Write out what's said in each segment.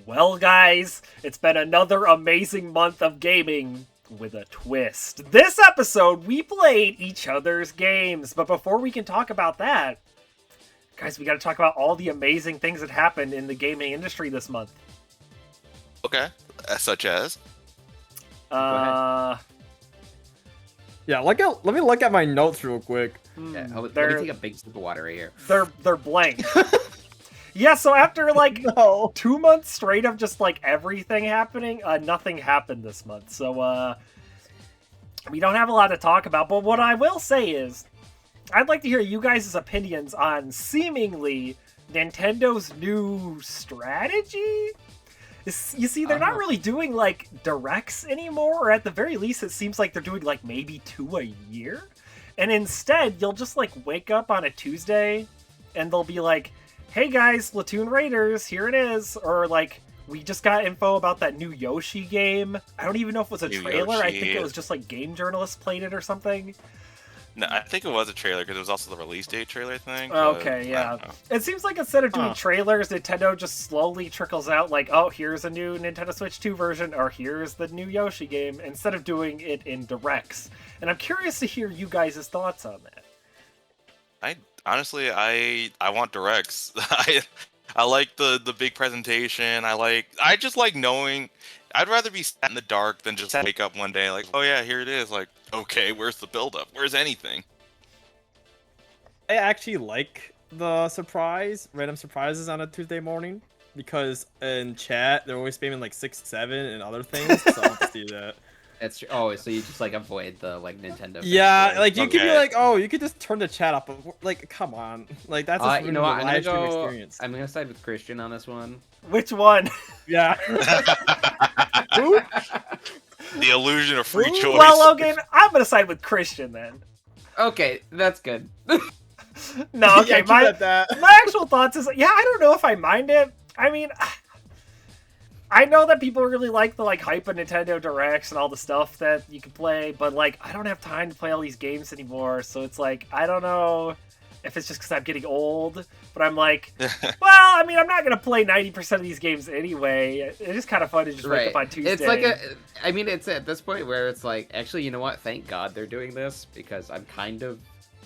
Well, guys, it's been another amazing month of gaming with a twist. This episode, we played each other's games, but before we can talk about that, guys, we gotta talk about all the amazing things that happened in the gaming industry this month. Okay, such as? Yeah, let me look at my notes real quick. Yeah, let me take a big sip of water right here. They're blank. Yeah, so after like 2 months straight of just like everything happening, nothing happened this month. So we don't have a lot to talk about, but what I will say is I'd like to hear you guys' opinions on seemingly Nintendo's new strategy. You see, they're not really doing like directs anymore, or at the very least it seems like they're doing like maybe 2 a year. And instead, you'll just like wake up on a Tuesday and they'll be like, hey guys, Splatoon Raiders, here it is. Or like, we just got info about that new Yoshi game. I don't even know if it was a trailer. I think it was just like game journalists played it or something. No, I think it was a trailer because it was also the release date trailer thing. Okay, yeah. It seems like instead of doing trailers, Nintendo just slowly trickles out like, oh, here's a new Nintendo Switch 2 version, or here's the new Yoshi game, instead of doing it in directs. And I'm curious to hear you guys' thoughts on that. I want directs. I like the big presentation. I just like knowing. I'd rather be sat in the dark than just wake up one day like, oh yeah, here it is. Like, okay, where's the build-up? Where's anything? I actually like the random surprises on a Tuesday morning, because in chat they're always spamming like 6, 7, and other things. So I want to see that. That's true. Oh, so you just like avoid the like Nintendo. Yeah, like you could be like, oh, you could just turn the chat up, but like, come on, like that's just you know what? experience. I'm gonna side with Christian on this one. Which one? Yeah. The illusion of free choice. Well, Logan, I'm gonna side with Christian then. Okay, that's good. No, okay, yeah, my actual thoughts is, yeah, I don't know if I mind it. I mean, I know that people really like the like hype of Nintendo Directs and all the stuff that you can play, but like, I don't have time to play all these games anymore, so it's like, I don't know if it's just because I'm getting old, but I'm like, well, I mean, I'm not going to play 90% of these games anyway. It's just kind of fun to just wake up on Tuesday. It's like it's at this point where it's like, actually, you know what? Thank God they're doing this, because I'm kind of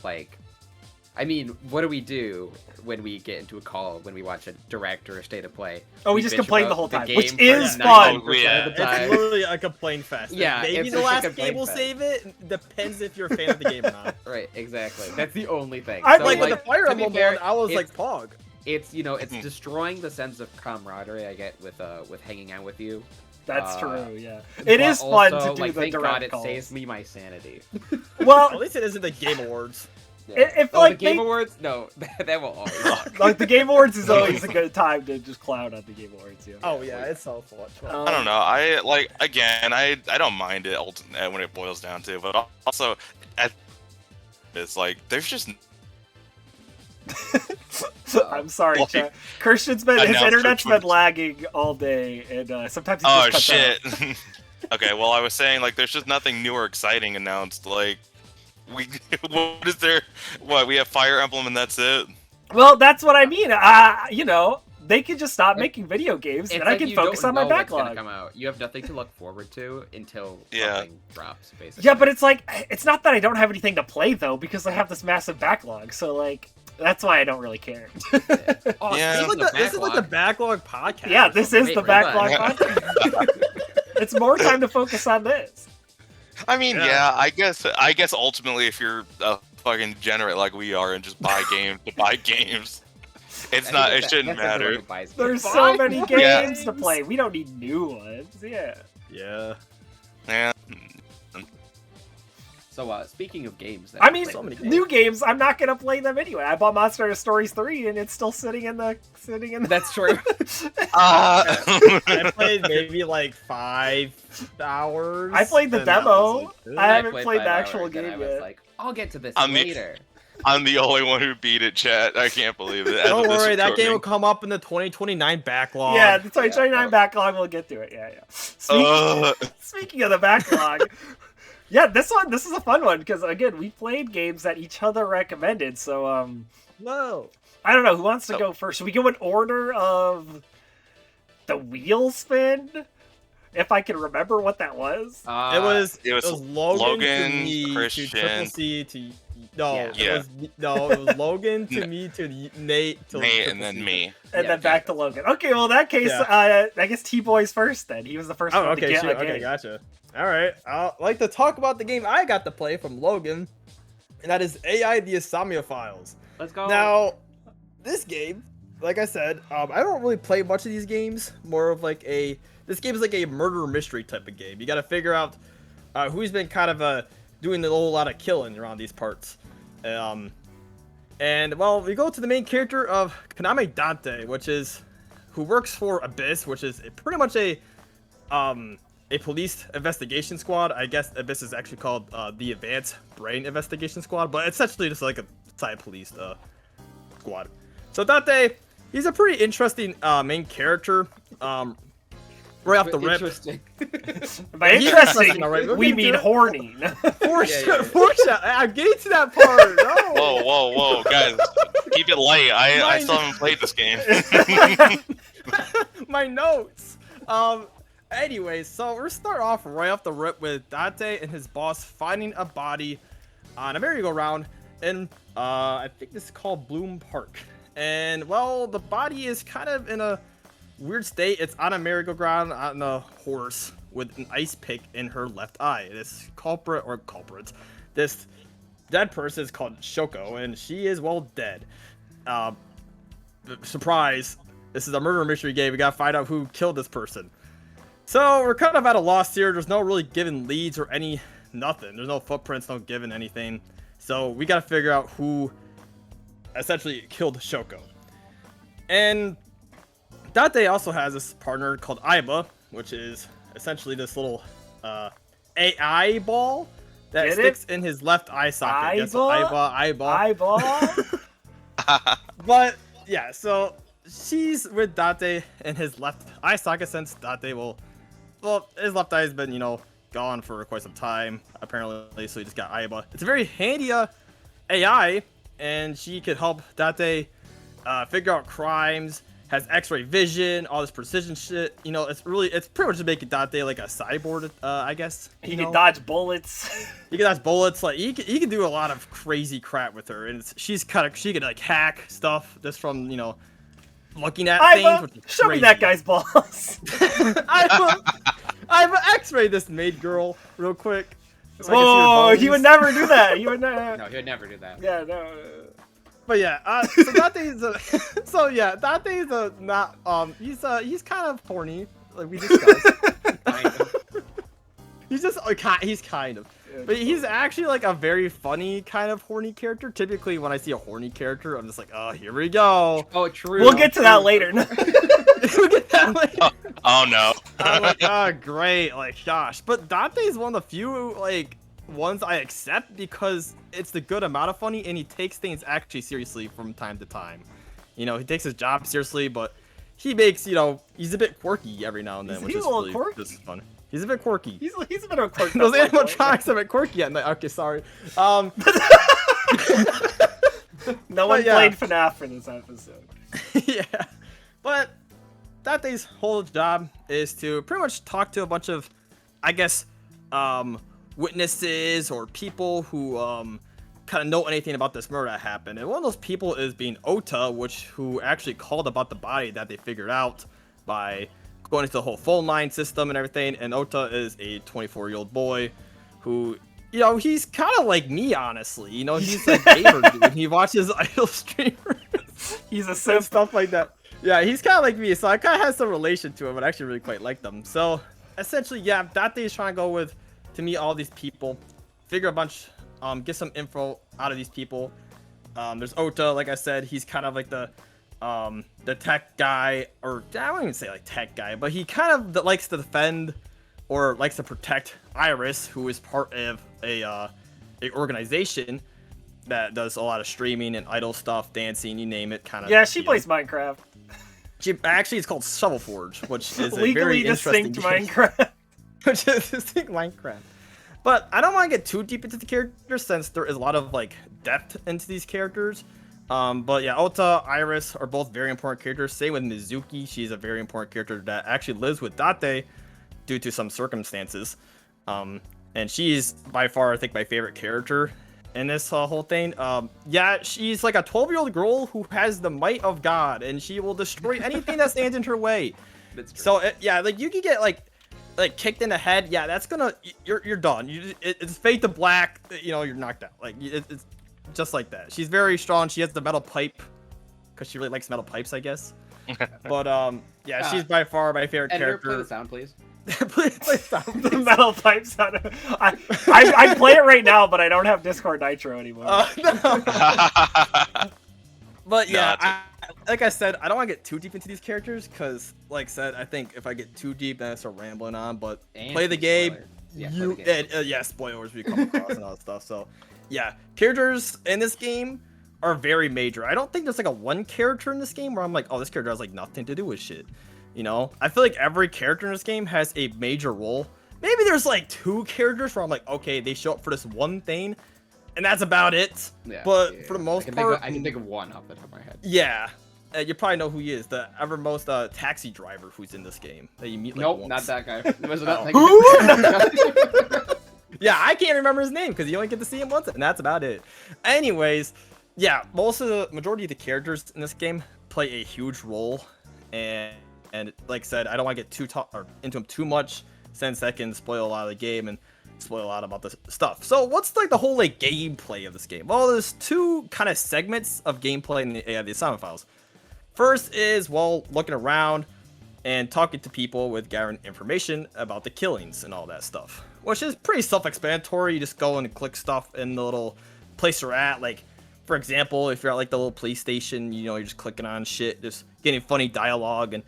like, I mean, what do we do when we get into a call, when we watch a direct or a state of play? Oh, we just complain the whole time, which for is fun. Yeah. It's literally a complaint fest. Yeah, maybe the last game will save it. Depends if you're a fan of the game or not. Right, exactly. That's the only thing. I So, like with the Fire Emblem one, I was like, Pog. It's it's destroying the sense of camaraderie I get with hanging out with you. That's true, yeah. It is fun to do the thank direct God calls. it saves me my sanity. Well, At least it isn't the Game Awards. Yeah. If the like Game Awards, no, that will always suck. like the Game Awards is always a good time to just clown on the Game Awards. Yeah. Oh yeah, it's so fun. I don't know. I don't mind it when it boils down to, but also it's like there's just. I'm sorry, chat. Christian's been his internet's been lagging all day, and sometimes he just cuts out. Okay, well I was saying like there's just nothing new or exciting announced. Like what is there? What, we have Fire Emblem and that's it? Well, that's what I mean. You know, they could just stop making video games, and I can focus on my backlog. Come out. You have nothing to look forward to until something drops, basically. Yeah, but it's like, it's not that I don't have anything to play though, because I have this massive backlog. So like, that's why I don't really care. Oh, Yeah. This is like the Backlog podcast. Yeah, this is Wait, the we're backlog done. podcast. It's more time to focus on this. I mean, yeah, I guess ultimately if you're a fucking degenerate like we are and just buy games to buy games, it shouldn't matter. There's so many games to play. We don't need new ones. Yeah. Yeah. Yeah. So, speaking of games, I mean, so many new games, I'm not gonna play them anyway. I bought Monster Hunter Stories 3, and it's still sitting in the. That's true. I played maybe like 5 hours. I played the and demo. Like, I haven't played the 5 actual hours, and game I was yet. like, I'll get to this I'm later. I'm the only one who beat it, chat. I can't believe it. Don't worry, that game will come up in the 2029 backlog. Yeah, the 2029 backlog, we'll get to it. Yeah. Speaking of the backlog, yeah, this is a fun one, because, again, we played games that each other recommended, so, No. I don't know, who wants to go first? Should we go in order of the wheel spin. If I can remember what that was. It was Logan to Logan, me Christian. to Triple C to it was Logan to me to Nate to Nate, Triple and then C. me. And then back to Logan. Okay, well in that case, I guess T-Boy's first then. He was the first one to get a game. Okay, gotcha. Alright, I'd like to talk about the game I got to play from Logan, and that is AI the Somnium Files. Let's go. Now, this game, like I said, I don't really play much of these games. More of like this game is like a murder mystery type of game. You got to figure out who's been kind of doing a whole lot of killing around these parts. And well, we go to the main character of Kaname Dante, who works for Abyss, which is pretty much a police investigation squad. I guess Abyss is actually called the Advanced Brain Investigation Squad, but it's essentially just like a side police squad. So Dante, he's a pretty interesting main character. Right off the rip. Interesting. By interesting, we mean horny. I'm getting to that part. No. Whoa, guys, keep it light. I still haven't played this game. My notes. Anyways, so we're start off right off the rip with Dante and his boss finding a body on a merry-go-round in I think this is called Bloom Park. And well, the body is kind of in a weird state. It's on a merry-go-round on a horse with an ice pick in her left eye. This this dead person is called Shoko, and she is well dead. Surprise! This is a murder mystery game. We gotta find out who killed this person. So we're kind of at a loss here. There's no really given leads or nothing. There's no footprints, no given anything. So we gotta figure out who essentially killed Shoko. And Dante also has this partner called Aiba, which is essentially this little AI ball that sticks in his left eye socket. Yes, Aiba. But yeah, so she's with Dante in his left eye socket since Dante his left eye has been, gone for quite some time, apparently, so he just got Aiba. It's a very handy AI, and she could help Dante figure out crimes, has X-ray vision, all this precision shit. It's pretty much to make Dante like a cyborg, I guess. He can dodge bullets. He can dodge bullets. Like he can do a lot of crazy crap with her, and she could like hack stuff just from looking at things. Show me that guy's balls. I've X-rayed this maid girl real quick. So whoa, he would never do that. He would never. No, he would never do that. Yeah, no. But yeah, so Dante's Dante's not he's kind of horny, like we discussed. He's kind of. But he's actually like a very funny kind of horny character. Typically, when I see a horny character, I'm just like, oh, here we go. Oh, true. We'll get to that later. We'll get that later. Oh no. I'm like, oh, great. Like, gosh. But Dante's one of the few like ones I accept because it's the good amount of funny, and he takes things actually seriously from time to time. He takes his job seriously, but he makes he's a bit quirky every now and then, which is really just fun. He's a bit quirky. He's a bit of a quirky. Those animatronics are a bit quirky at night. Okay, sorry. No one played FNAF for this episode. Yeah. But Dante's whole job is to pretty much talk to a bunch of, I guess, witnesses or people who kind of know anything about this murder that happened. And one of those people is being Ota, who actually called about the body that they figured out by going into the whole phone line system and everything. And Ota is a 24-year-old boy who, he's kind of like me, honestly. He's a gamer dude. He watches idol streamers. He's a simp. Stuff like that. Yeah, he's kind of like me, so I kind of have some relation to him, but I actually really quite like them. So, essentially, yeah, Dante is trying to go to meet all these people, figure a bunch, get some info out of these people. There's Ota, like I said, he's kind of like the tech guy, or I wouldn't even say like tech guy, but he kind of likes to defend or likes to protect Iris, who is part of a organization that does a lot of streaming and idol stuff, dancing, you name it, kind of. Yeah, she plays Minecraft. Actually, it's called Shovelforge, which is a legally very interesting distinct Minecraft. Which is distinct Minecraft. But I don't want to get too deep into the characters since there is a lot of like depth into these characters. But yeah, Ota, Iris are both very important characters. Same with Mizuki. She's a very important character that actually lives with Date due to some circumstances. And she's by far, I think, my favorite character in this whole thing. Yeah, she's like a 12-year-old girl who has the might of God, and she will destroy anything that stands in her way. So yeah, like you can get like kicked in the head. Yeah, that's gonna you're done. It's fade to black. You know, you're knocked out. Like it's just like that. She's very strong. She has the metal pipe because she really likes metal pipes, I guess. But yeah, she's by far my favorite character. Play the sound, please. play sound. The metal pipe sound. I play it right now, but I don't have Discord Nitro anymore. No. But yeah, like I said, I don't want to get too deep into these characters because, like I said, I think if I get too deep, then I start rambling on. But play the game. Yeah, spoilers we come across and all that stuff. So yeah, characters in this game are very major. I don't think there's like a one character in this game where I'm like, oh, this character has like nothing to do with shit. You know, I feel like every character in this game has a major role. Maybe there's like 2 characters where I'm like, okay, they show up for this one thing, and that's about it. Yeah, but for the most part, I can think of one off the top of my head. Yeah, you probably know who he is, the evermost taxi driver who's in this game that you meet. Like, nope, once. not that guy. Who? Yeah, I can't remember his name because you only get to see him once, and that's about it. Anyways, yeah, majority of the characters in this game play a huge role, and like I said, I don't want to get into them too much since that can spoil a lot of the game and spoil a lot about the stuff. So what's like the whole like gameplay of this game? Well, there's 2 kind of segments of gameplay in the Somnium Files. First is, well, looking around and talking to people with gathering information about the killings and all that stuff, which is pretty self-explanatory. You just go and click stuff in the little place you're at. Like, for example, if you're at like the little police station, you know, you're just clicking on shit, just getting funny dialogue and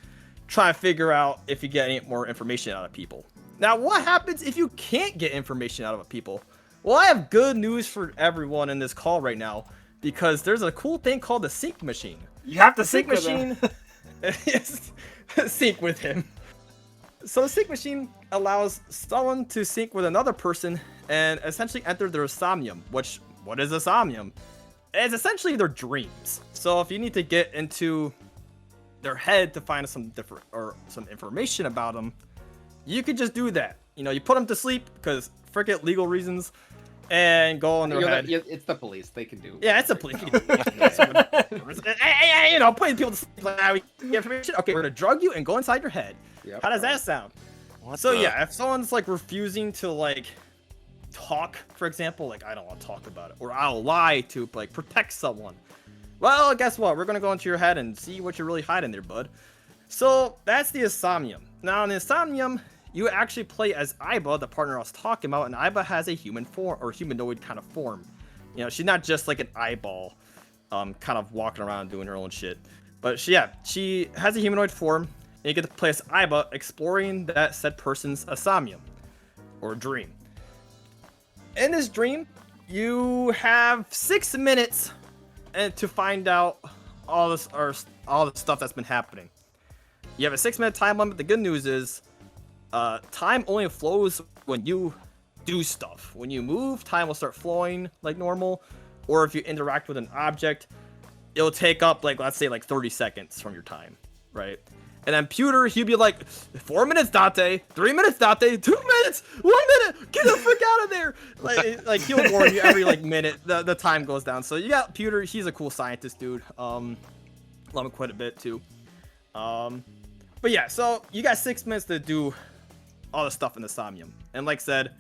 trying to figure out if you get any more information out of people. Now, what happens if you can't get information out of people? Well, I have good news for everyone in this call right now, because there's a cool thing called the sync machine. You have to sync machine. Yes, sync with him. So the sync machine allows someone to sync with another person and essentially enter their somnium. What is a somnium? It's essentially their dreams. So if you need to get into their head to find some information about them, you could just do that. You know, you put them to sleep because frickin' legal reasons, and go on their head. It's the police. They can do. Yeah, it's the police. Hey, you know, putting people to sleep like information. Okay, we're gonna drug you and go inside your head. Yep, how does that sound? Yeah, if someone's like refusing to like talk, for example, like I don't want to talk about it, or I'll lie to like protect someone. Well, guess what? We're gonna go into your head and see what you're really hiding there, bud. So that's the Somnium. Now in the Somnium, you actually play as Aiba, the partner I was talking about, and Aiba has a human form, or humanoid kind of form. You know, she's not just like an eyeball, kind of walking around doing her own shit. But she has a humanoid form, and you get to play as Aiba, exploring that said person's Somnium, or dream. In this dream, you have 6 minutes to find out all the stuff that's been happening. You have a 6-minute time limit. The good news is, time only flows when you do stuff. When you move, time will start flowing like normal. Or if you interact with an object, it'll take up like, let's say like 30 seconds from your time, right? And then Pewter, he'll be like, 4 minutes, Date. 3 minutes, Date. 2 minutes. 1 minute. Get the frick out of there. Like he'll warn you every like minute. The time goes down. So you got Pewter. He's a cool scientist, dude. Love him quite a bit too. But yeah, so you got 6 minutes to do all the stuff in the Somnium. And like I said,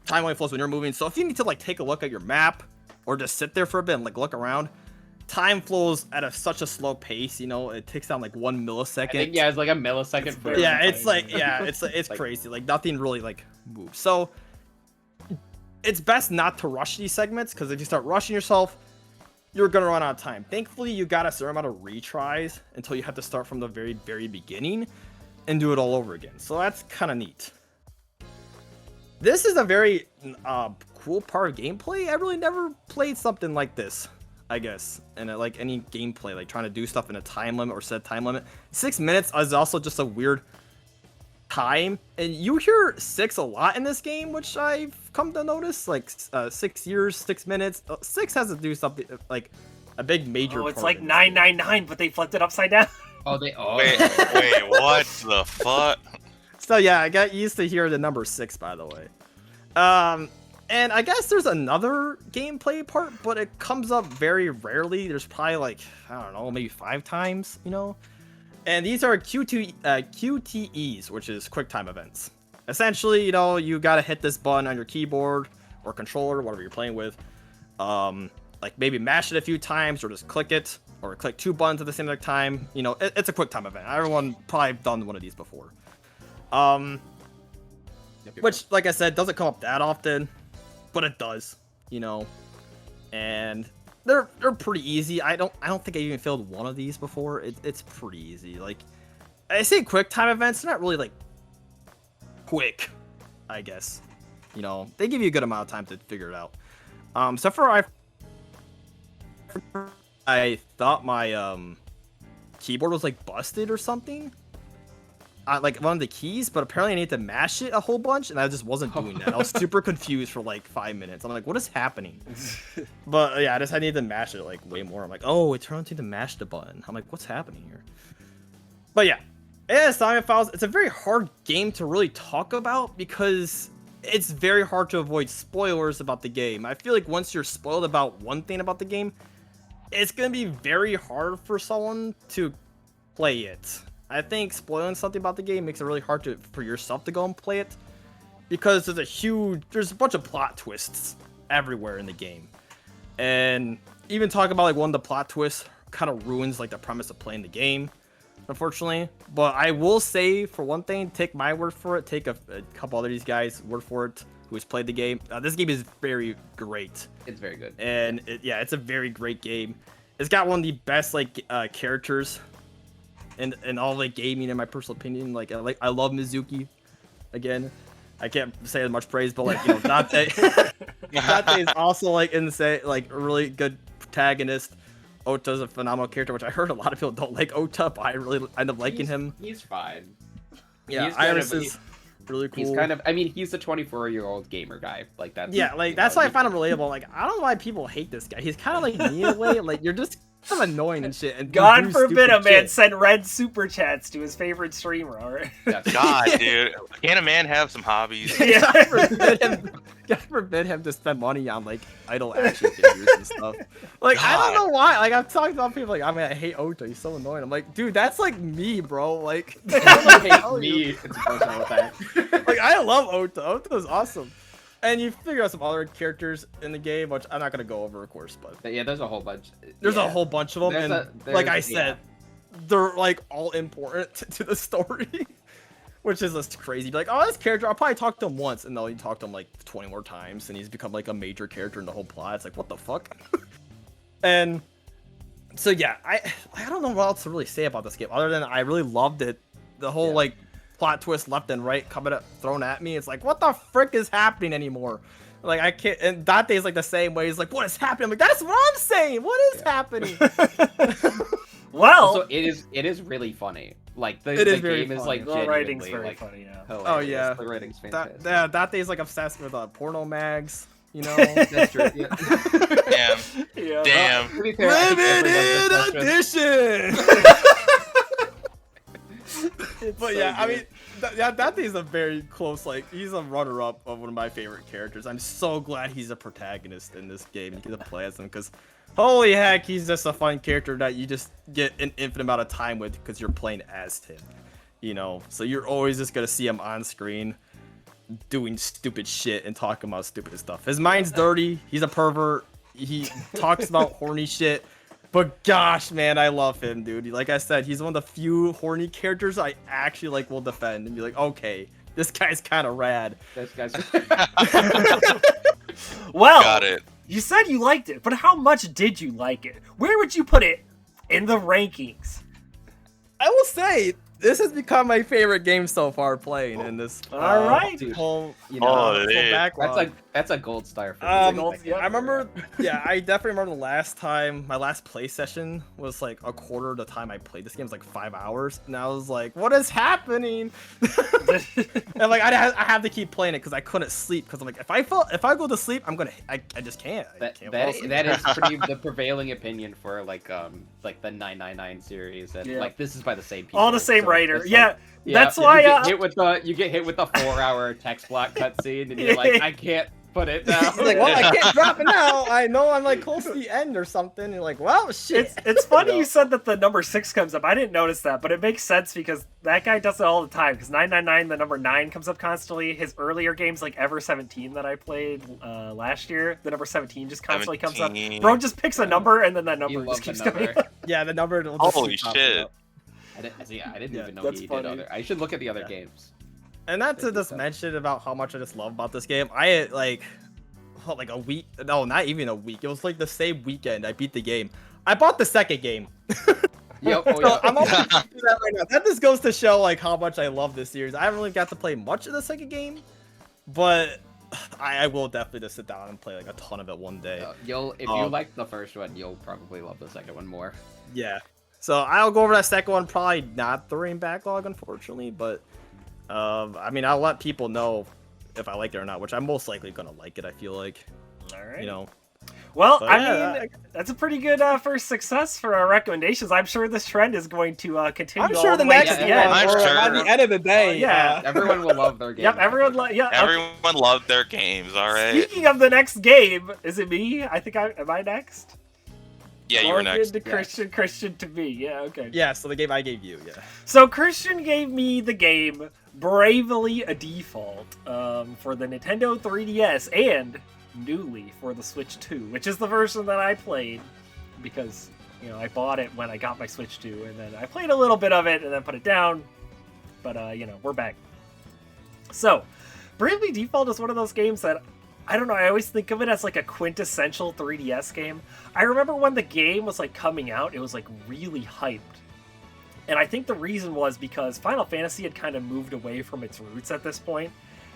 time only flows when you're moving. So if you need to like take a look at your map or just sit there for a bit and like look around, time flows at such a slow pace. You know, it takes down like 1 millisecond. I think, it's like a millisecond. It's crazy. Like nothing really like moves. So it's best not to rush these segments, because if you start rushing yourself, you're gonna run out of time. Thankfully, you got a certain amount of retries until you have to start from the very, very beginning and do it all over again. So that's kind of neat. This is a very cool part of gameplay. I really never played something like this, I guess. And like any gameplay, like trying to do stuff in a time limit or set time limit. 6 minutes is also just a weird time. And you hear 6 a lot in this game, which I've come to notice. Like 6 years, 6 minutes. 6 has to do something like a big major. Oh, it's part like in this 999, but they flipped it upside down. Oh, they. Oh. Wait, what the fuck? So yeah, I got used to hearing the number 6, by the way. And I guess there's another gameplay part, but it comes up very rarely. There's probably like, I don't know, maybe 5 times, you know? And these are QTEs, which is quick time events. Essentially, you know, you gotta hit this button on your keyboard or controller, whatever you're playing with. Like maybe mash it a few times or just click it, or click 2 buttons at the same time. You know, it's a quick time event. Everyone probably done one of these before. Which, like I said, doesn't come up that often, but it does, you know. And they're pretty easy. I don't think I even failed one of these before. It's pretty easy. Like, I say quick time events, they're not really like quick, I guess. You know, they give you a good amount of time to figure it out. So far I thought my keyboard was like busted or something. Like one of the keys, but apparently I need to mash it a whole bunch, and I just wasn't doing that. I was super confused for like 5 minutes. I'm like, what is happening? But yeah, I need to mash it like way more. I'm like, oh, it turned into mash the button. I'm like, what's happening here? But yeah, Somnium Files, it's a very hard game to really talk about because it's very hard to avoid spoilers about the game. I feel like once you're spoiled about one thing about the game, it's going to be very hard for someone to play it. I think spoiling something about the game makes it really hard for yourself to go and play it, because there's a bunch of plot twists everywhere in the game. And even talking about like one of the plot twists kind of ruins like the premise of playing the game, unfortunately. But I will say, for one thing, take my word for it, take a couple other these guys' word for it who has played the game. This game is very great. It's very good. And it's a very great game. It's got one of the best like characters in all like gaming, in my personal opinion. Like I love Mizuki. Again, I can't say as much praise, but like, you know, Dante is also like insane, like a really good protagonist. Ota's a phenomenal character, which I heard a lot of people don't like Ota, but I really end up liking him. He's fine. Yeah, Iris is really cool. He's kind of, I mean, he's a 24-year-old gamer guy. Like that's. Yeah, like that's why I find him relatable. Like, I don't know why people hate this guy. He's kind of like me in a way. Like, you're just kind of annoying and shit. And God forbid a man send red super chats to his favorite streamer. Alright. God, dude, can a man have some hobbies? Yeah. God forbid him to spend money on like idle action figures and stuff. Like, God. I don't know why. Like, I've talked about people like, I mean, I hate Ota. He's so annoying. I'm like, dude, that's like me, bro. Like, I hate me. It's personal with that. Like, I love Ota. Ota's awesome. And you figure out some other characters in the game, which I'm not gonna go over, of course, but yeah, there's a whole bunch. There's a whole bunch of them, and like I said, they're like all important to the story, which is just crazy. Be like, oh, this character, I'll probably talk to him once, and then you talk to him like 20 more times, and he's become like a major character in the whole plot. It's like, what the fuck? And so yeah, I don't know what else to really say about this game other than I really loved it. The whole like plot twist left and right coming up thrown at me. It's like, what the frick is happening anymore? Like, I can't. And Dante's like the same way. He's like, what is happening? I'm like, that's what I'm saying. What is happening? Well, also, it is really funny. Like the game is like the writing's very like, funny. Yeah. Hilarious. Oh yeah, the writing's fantastic. Dante's like obsessed with porno mags. You know, That's true. Yeah. Damn. Yeah. Damn. To be fair, I think limited edition. But yeah, I mean, Dante's a very close, like, he's a runner-up of one of my favorite characters. I'm so glad he's a protagonist in this game. You get to play as him, because holy heck, he's just a fun character that you just get an infinite amount of time with because you're playing as him. You know, so you're always just gonna see him on screen doing stupid shit and talking about stupid stuff. His mind's dirty. He's a pervert. He talks about horny shit. But gosh, man, I love him, dude. Like I said, he's one of the few horny characters I actually like will defend and be like, okay, this guy's kind of rad. This guy's. Well, Got it. You said you liked it, but how much did you like it? Where would you put it in the rankings? I will say This has become my favorite game so far playing in this. All right. Whole, You know, backlog. that's a gold star for me. I remember. Yeah, I definitely remember the last time my last play session was like a quarter of the time I played this game. It was like 5 hours, and I was like, "What is happening?" And like I had to keep playing it because I couldn't sleep because I'm like, if I go to sleep, I just can't. That is pretty the prevailing opinion for like the 999 series, and like this is by the same people. All the same so writer. like, Yeah, that's why you get hit with the 4-hour text block cutscene, and you're like, I can't put it down. He's like, well, I can't drop it now. I know I'm like close to the end or something. And you're like, well, shit. It's funny you said that the number 6 comes up. I didn't notice that, but it makes sense because that guy does it all the time. Because 999, the number 9 comes up constantly. His earlier games, like Ever 17 that I played last year, the number 17 just constantly comes up. Bro just picks a number and then that number just keeps coming up. Yeah, the number. Holy shit. I didn't even know he did other. I should look at the other games. And not to just mention about how much I just love about this game. I like a week. No, not even a week. It was like the same weekend I beat the game. I bought the second game. Yep. So I'm also do that right now. That just goes to show like how much I love this series. I haven't really got to play much of the second game, but I will definitely just sit down and play like a ton of it one day. If you like the first one, you'll probably love the second one more. Yeah. So I'll go over that second one, probably not during backlog, unfortunately, but I mean, I'll let people know if I like it or not, which I'm most likely gonna like it. I feel like, all right. You know. Well, but, I mean, that's a pretty good first success for our recommendations. I'm sure this trend is going to continue. I'm sure the next one, by the end of the day, everyone will love their game. Yep, everyone loved their games. All right. Speaking of the next game, is it me? I think am I next? Yeah, you were next. Christian to me. Yeah, okay. Yeah, so the game I gave you, yeah. So Christian gave me the game Bravely Default for the Nintendo 3DS and newly for the Switch 2, which is the version that I played because, you know, I bought it when I got my Switch 2 and then I played a little bit of it and then put it down. But, you know, we're back. So, Bravely Default is one of those games that I don't know, I always think of it as like a quintessential 3DS game. I remember when the game was like coming out, it was like really hyped. And I think the reason was because Final Fantasy had kind of moved away from its roots at this point.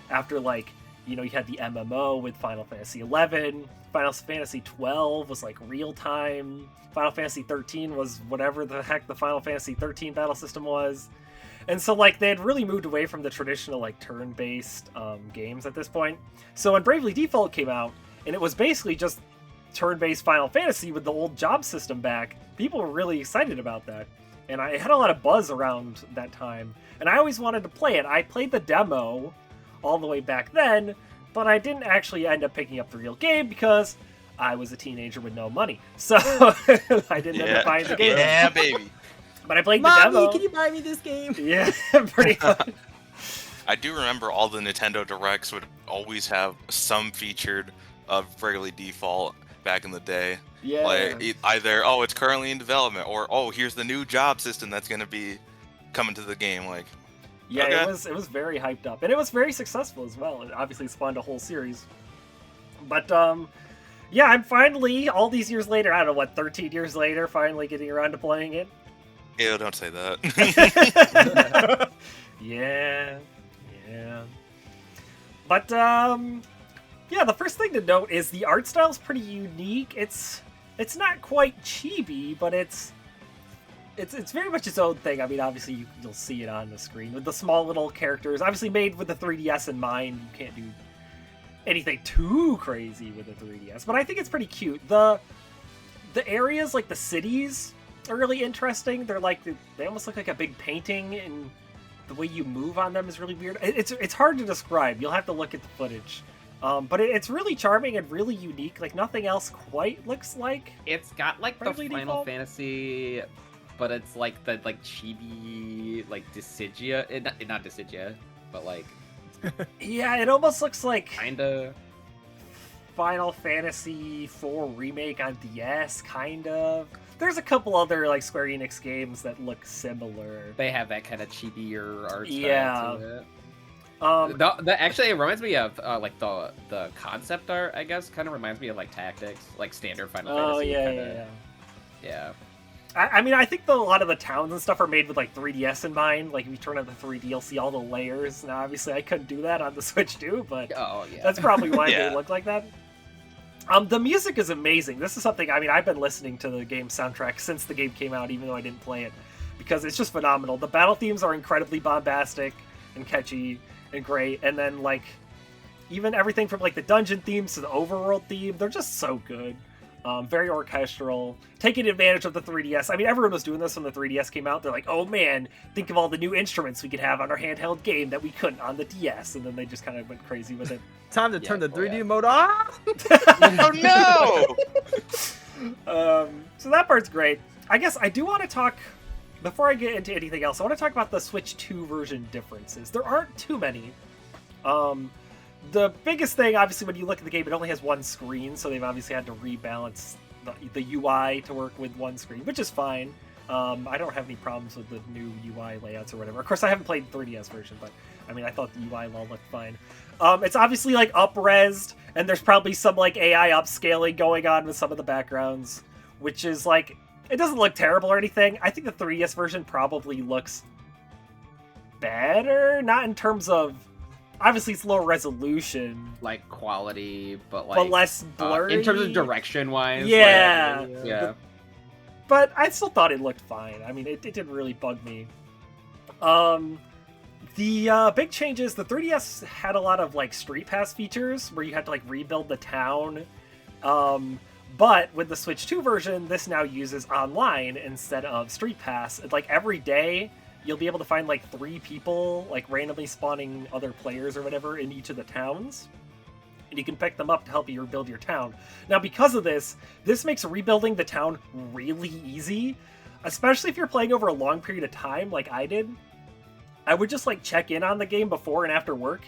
After like, you know, you had the MMO with Final Fantasy 11, Final Fantasy 12 was like real time, Final Fantasy 13 was whatever the heck the Final Fantasy 13 battle system was. And so, like, they had really moved away from the traditional, like, turn-based games at this point. So when Bravely Default came out, and it was basically just turn-based Final Fantasy with the old job system back, people were really excited about that. And I had a lot of buzz around that time. And I always wanted to play it. I played the demo all the way back then, but I didn't actually end up picking up the real game because I was a teenager with no money. So I didn't end up buying the game. Yeah, baby. But I played Mommy, the demo. Can you buy me this game? Yeah, pretty much. I do remember all the Nintendo Directs would always have some featured of Bravely Default back in the day. Yeah. Like either, oh, it's currently in development, or oh, here's the new job system that's gonna be coming to the game. Like, yeah, okay. it was very hyped up, and it was very successful as well. It obviously spawned a whole series. But yeah, I'm finally all these years later. I don't know what, 13 years later, finally getting around to playing it. Ew, don't say that. Yeah. But, yeah, the first thing to note is the art style is pretty unique. It's not quite chibi, but it's very much its own thing. I mean, obviously, you'll see it on the screen with the small little characters. Obviously made with the 3DS in mind. You can't do anything too crazy with the 3DS, but I think it's pretty cute. The areas, like the cities, are really interesting. They're like, they almost look like a big painting, and the way you move on them is really weird. It's hard to describe. You'll have to look at the footage. But it's really charming and really unique. Like, nothing else quite looks like. It's got like the Bravely Final Default. Fantasy, but it's like the like chibi like Dissidia, not Dissidia, but like Yeah, it almost looks like kinda Final Fantasy IV remake on DS, kind of. There's a couple other like Square Enix games that look similar. they have that kind of chibi-er art style Yeah. to it. Actually, It reminds me of like the concept art, I guess. Kind of reminds me of like Tactics, like standard Final Fantasy. yeah. Yeah. I mean, I think a lot of the towns and stuff are made with, like, 3DS in mind. Like, if you turn on the 3D, you'll see all the layers. Now, obviously, I couldn't do that on the Switch, too, but that's probably why they look like that. The music is amazing. This is something, I mean, I've been listening to the game soundtrack since the game came out, even though I didn't play it, because it's just phenomenal. The battle themes are incredibly bombastic and catchy and great, and then, like, even everything from, like, the dungeon themes to the overworld theme, they're just so good. Very orchestral, taking advantage of the 3DS. I mean, everyone was doing this when the 3DS came out. They're like, oh man, think of all the new instruments we could have on our handheld game that we couldn't on the DS. And then they just kind of went crazy with it. Time to turn the 3D mode off! Oh no! So that part's great. I guess I do want to talk, before I get into anything else, I want to talk about the Switch 2 version differences. There aren't too many. The biggest thing, obviously, when you look at the game, it only has one screen, so they've obviously had to rebalance the UI to work with one screen, which is fine. I don't have any problems with the new UI layouts or whatever. Of course, I haven't played the 3DS version, but I mean, I thought the UI all looked fine. It's obviously, like, up-resed, and there's probably some, like, AI upscaling going on with some of the backgrounds, which is, like, it doesn't look terrible or anything. I think the 3DS version probably looks better, not in terms of... Obviously, it's lower resolution, like quality, but less blurry in terms of direction-wise. Yeah, yeah. But I still thought it looked fine. I mean, it didn't really bug me. The big changes: the 3DS had a lot of like Street Pass features where you had to like rebuild the town. But with the Switch 2 version, this now uses online instead of Street Pass. Like every day, you'll be able to find like 3 people, like randomly spawning other players or whatever in each of the towns. And you can pick them up to help you rebuild your town. Now, because of this makes rebuilding the town really easy, especially if you're playing over a long period of time like I did. I would just like check in on the game before and after work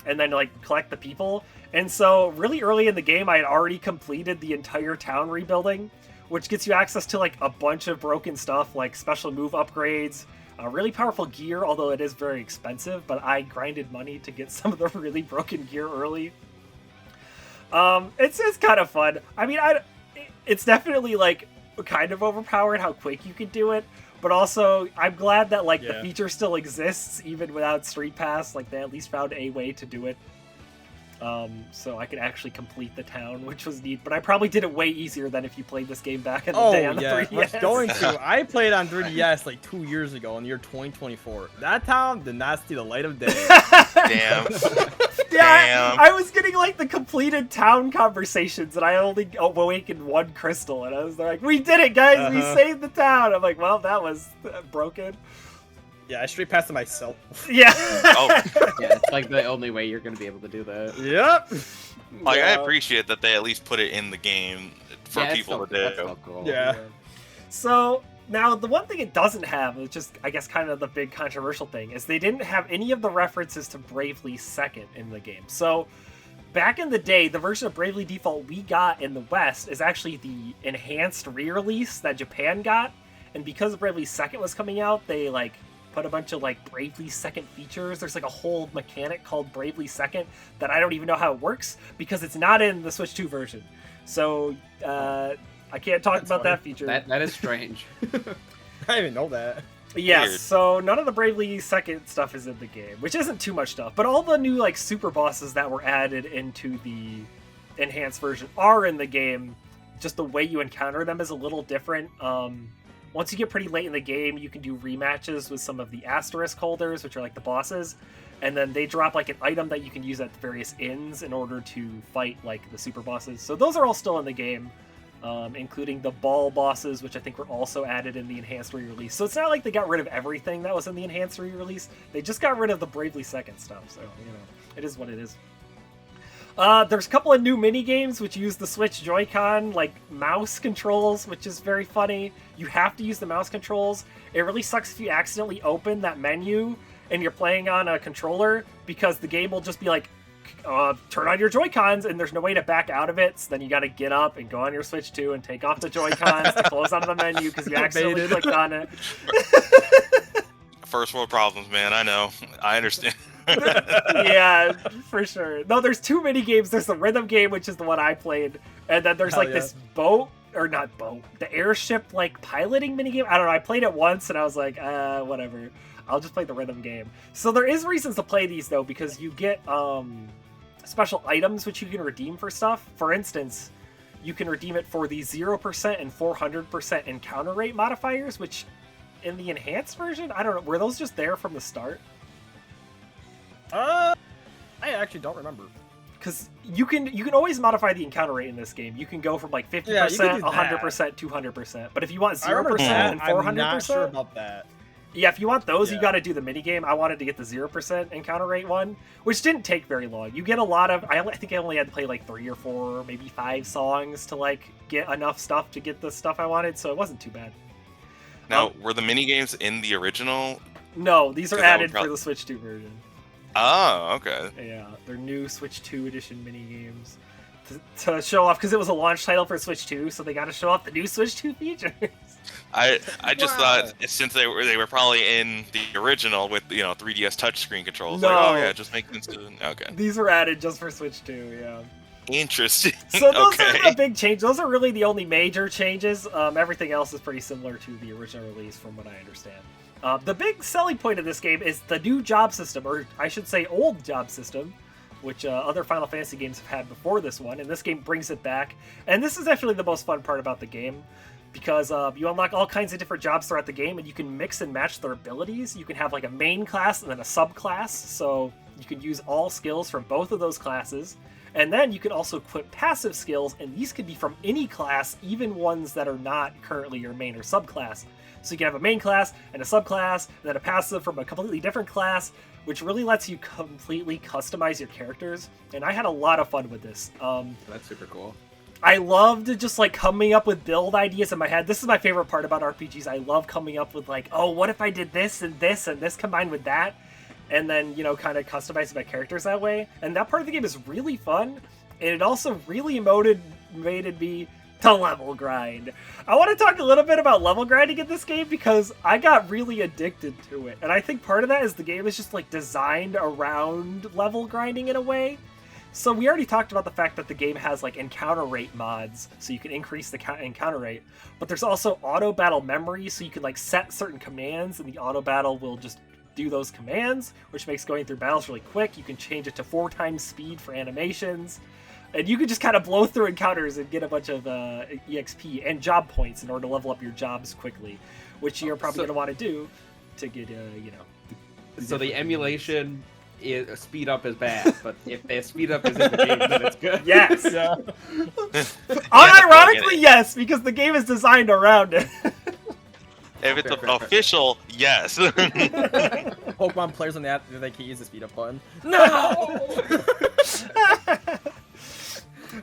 and then like collect the people. And so really early in the game, I had already completed the entire town rebuilding, which gets you access to like a bunch of broken stuff like special move upgrades, really powerful gear, although it is very expensive, but I grinded money to get some of the really broken gear early. It's kind of fun. I mean, it's definitely like kind of overpowered how quick you can do it, but also I'm glad that like the feature still exists even without Street Pass. Like they at least found a way to do it. So I could actually complete the town, which was neat. But I probably did it way easier than if you played this game back in the day on the 3DS. I was going to. I played on 3DS like 2 years ago in the year 2024. That town did not see the light of day. Damn. Yeah, I was getting like the completed town conversations, and I only awakened 1 crystal, and I was like, "We did it, guys! We saved the town!" I'm like, "Well, that was broken." Yeah, I straight passed it myself. Yeah. Oh. Yeah, it's like the only way you're gonna be able to do that. Yep. Like I appreciate that they at least put it in the game for people to do. That's so cool. Yeah. So now the one thing it doesn't have, which is I guess kind of the big controversial thing, is they didn't have any of the references to Bravely Second in the game. So back in the day, the version of Bravely Default we got in the West is actually the enhanced re-release that Japan got, and because Bravely Second was coming out, they like put a bunch of like Bravely Second features. There's like a whole mechanic called Bravely Second that I don't even know how it works because it's not in the Switch 2 version. So I can't talk about that feature. That is strange. I didn't even know that. Yes, Weird. so none of the Bravely Second stuff is in the game, which isn't too much stuff, but all the new like super bosses that were added into the enhanced version are in the game. Just the way you encounter them is a little different. Once you get pretty late in the game, you can do rematches with some of the asterisk holders, which are like the bosses, and then they drop like an item that you can use at the various inns in order to fight like the super bosses. So those are all still in the game, including the ball bosses, which I think were also added in the enhanced re-release. So it's not like they got rid of everything that was in the enhanced re-release. They just got rid of the Bravely Second stuff. So, you know, it is what it is. There's a couple of new mini-games which use the Switch Joy-Con, like mouse controls, which is very funny. You have to use the mouse controls. It really sucks if you accidentally open that menu and you're playing on a controller, because the game will just be like, turn on your Joy-Cons, and there's no way to back out of it, so then you gotta get up and go on your Switch 2 and take off the Joy-Cons to close out of the menu because you accidentally clicked on it. First world problems, man. I know. I understand. Yeah, for sure. No, there's 2 mini games. There's the rhythm game, which is the one I played, and then there's like this boat or not boat, the airship like piloting minigame. I don't know. I played it once and I was like, whatever. I'll just play the rhythm game. So there is reasons to play these though, because you get special items which you can redeem for stuff. For instance, you can redeem it for the 0% and 400% encounter rate modifiers, which in the enhanced version, I don't know, were those just there from the start? I actually don't remember. Because you can always modify the encounter rate in this game. You can go from like 50%, 100%, 200%. But if you want 0% and 400%, I'm not sure about that. Yeah, if you want those, you got to do the minigame. I wanted to get the 0% encounter rate one, which didn't take very long. You get a lot of... I think I only had to play like 3 or 4, maybe 5 songs to like get enough stuff to get the stuff I wanted, so it wasn't too bad. Now, were the minigames in the original? No, these are added for the Switch 2 version. Oh, okay. Yeah, they're new Switch 2 edition minigames to show off, because it was a launch title for Switch 2, so they got to show off the new Switch 2 features. I just thought, since they were probably in the original with 3DS touchscreen controls, no. like, oh yeah, just make them okay. These were added just for Switch 2, yeah. Interesting. So those are the big changes. Those are really the only major changes. Everything else is pretty similar to the original release, from what I understand. The big selling point of this game is the new job system, or I should say old job system, which other Final Fantasy games have had before this one, and this game brings it back. And this is actually the most fun part about the game, because you unlock all kinds of different jobs throughout the game, and you can mix and match their abilities. You can have like a main class and then a subclass, so you can use all skills from both of those classes. And then you can also equip passive skills, and these could be from any class, even ones that are not currently your main or subclass. So you can have a main class and a subclass, and then a passive from a completely different class, which really lets you completely customize your characters. And I had a lot of fun with this. That's super cool. I loved just like coming up with build ideas in my head. This is my favorite part about RPGs. I love coming up with like, oh, what if I did this and this combined with that? And then, kind of customizing my characters that way. And that part of the game is really fun. And it also really motivated me to level grind. I want to talk a little bit about level grinding in this game, because I got really addicted to it. And I think part of that is the game is just like designed around level grinding in a way. So we already talked about the fact that the game has like encounter rate mods, so you can increase the encounter rate. But there's also auto battle memory, so you can like set certain commands and the auto battle will just do those commands, which makes going through battles really quick. You can change it to 4 times speed for animations, and you can just kind of blow through encounters and get a bunch of EXP and job points in order to level up your jobs quickly, which you're probably going to want to do to get So the emulation speed up is bad, but if the speed up is in the game, then it's good. Yes. Unironically, yes, because the game is designed around it. If it's official, yes. Pokemon players on that, they can't use the speed up button. No!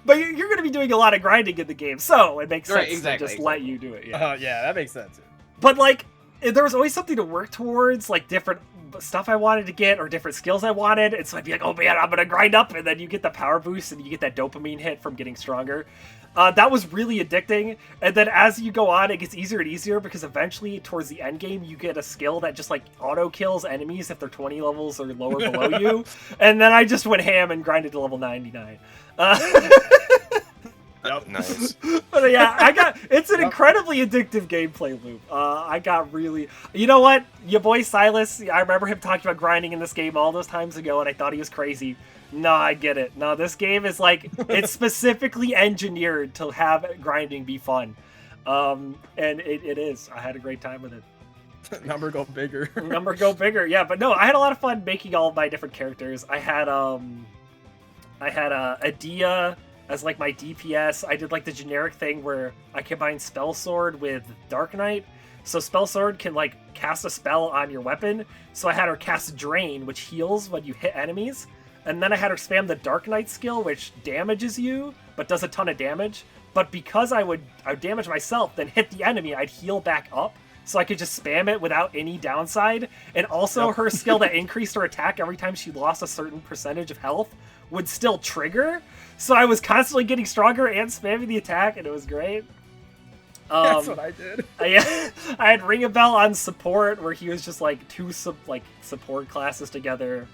But you're going to be doing a lot of grinding in the game, so it makes sense to just let you do it. Yeah, that makes sense. But like, there was always something to work towards, like different stuff I wanted to get or different skills I wanted, and so I'd be like, oh man, I'm gonna grind up, and then you get the power boost and you get that dopamine hit from getting stronger. That was really addicting, and then as you go on, it gets easier and easier, because eventually towards the end game you get a skill that just like auto kills enemies if they're 20 levels or lower below you, and then I just went ham and grinded to level 99. Yep. Nice. But yeah, it's an incredibly addictive gameplay loop. I got really, you know what, your boy Silas, I remember him talking about grinding in this game all those times ago, and I thought he was crazy. No, I get it. No, this game is like, it's specifically engineered to have grinding be fun. And it is. I had a great time with it. Number go bigger. Number go bigger, yeah. But no, I had a lot of fun making all of my different characters. I had Adia as like my DPS. I did like the generic thing where I combined Spell Sword with Dark Knight. So Spell Sword can like cast a spell on your weapon. So I had her cast Drain, which heals when you hit enemies. And then I had her spam the Dark Knight skill, which damages you, but does a ton of damage. But because I would damage myself, then hit the enemy, I'd heal back up. So I could just spam it without any downside. And also her skill that increased her attack every time she lost a certain percentage of health would still trigger. So I was constantly getting stronger and spamming the attack, and it was great. That's what I did. I had Ring a Bell on support, where he was just like two support classes together.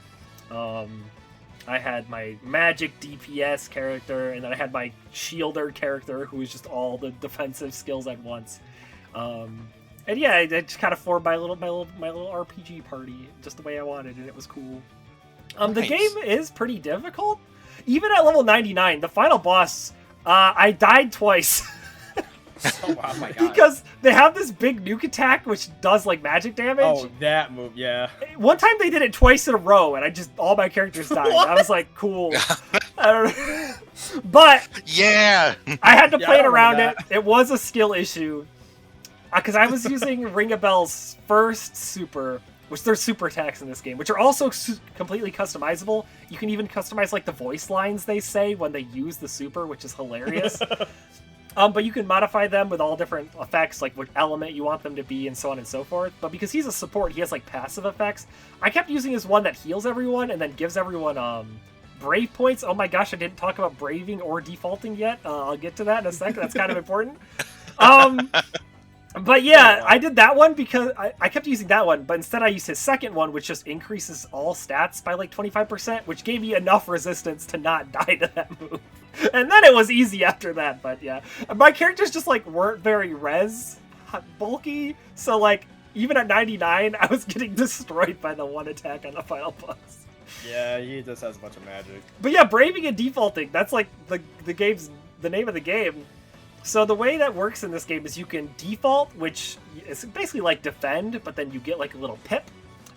I had my magic DPS character, and then I had my shielder character, who was just all the defensive skills at once. And yeah, I just kind of formed my little RPG party just the way I wanted, and it was cool. The Nice. game is pretty difficult. Even at level 99, the final boss, I died twice. Oh, wow. Oh my god. Because they have this big nuke attack which does like magic damage. Oh, that move, yeah. One time they did it twice in a row, and all my characters died. I was like, cool. I don't know. But Yeah. I had to Yeah, play I it around remember it. It was a skill issue. Because I was using Ring a Bell's first super, which there's super attacks in this game, which are also completely customizable. You can even customize like the voice lines they say when they use the super, which is hilarious. But you can modify them with all different effects, like what element you want them to be, and so on and so forth. But because he's a support, he has like passive effects. I kept using his one that heals everyone and then gives everyone brave points. Oh my gosh, I didn't talk about braving or defaulting yet. I'll get to that in a second. That's kind of important. But yeah, I did that one because I kept using that one, but instead I used his second one, which just increases all stats by like 25%, which gave me enough resistance to not die to that move. And then it was easy after that, but yeah. My characters just like weren't very bulky, so like even at 99, I was getting destroyed by the one attack on the final boss. Yeah, he just has a bunch of magic. But yeah, braving and defaulting, that's like the name of the game. So the way that works in this game is you can default, which is basically like defend, but then you get like a little pip.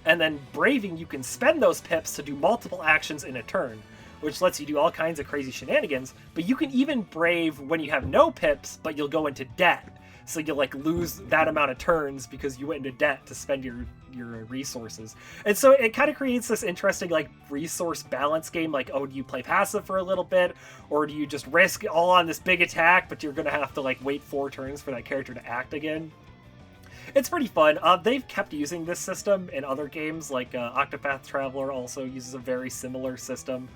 And then braving, you can spend those pips to do multiple actions in a turn, which lets you do all kinds of crazy shenanigans. But you can even brave when you have no pips, but you'll go into debt. So you'll like lose that amount of turns because you went into debt to spend your resources. And so it kind of creates this interesting like resource balance game. Like, oh, do you play passive for a little bit, or do you just risk all on this big attack, but you're gonna have to like wait 4 turns for that character to act again? It's pretty fun. They've kept using this system in other games, like Octopath Traveler also uses a very similar system.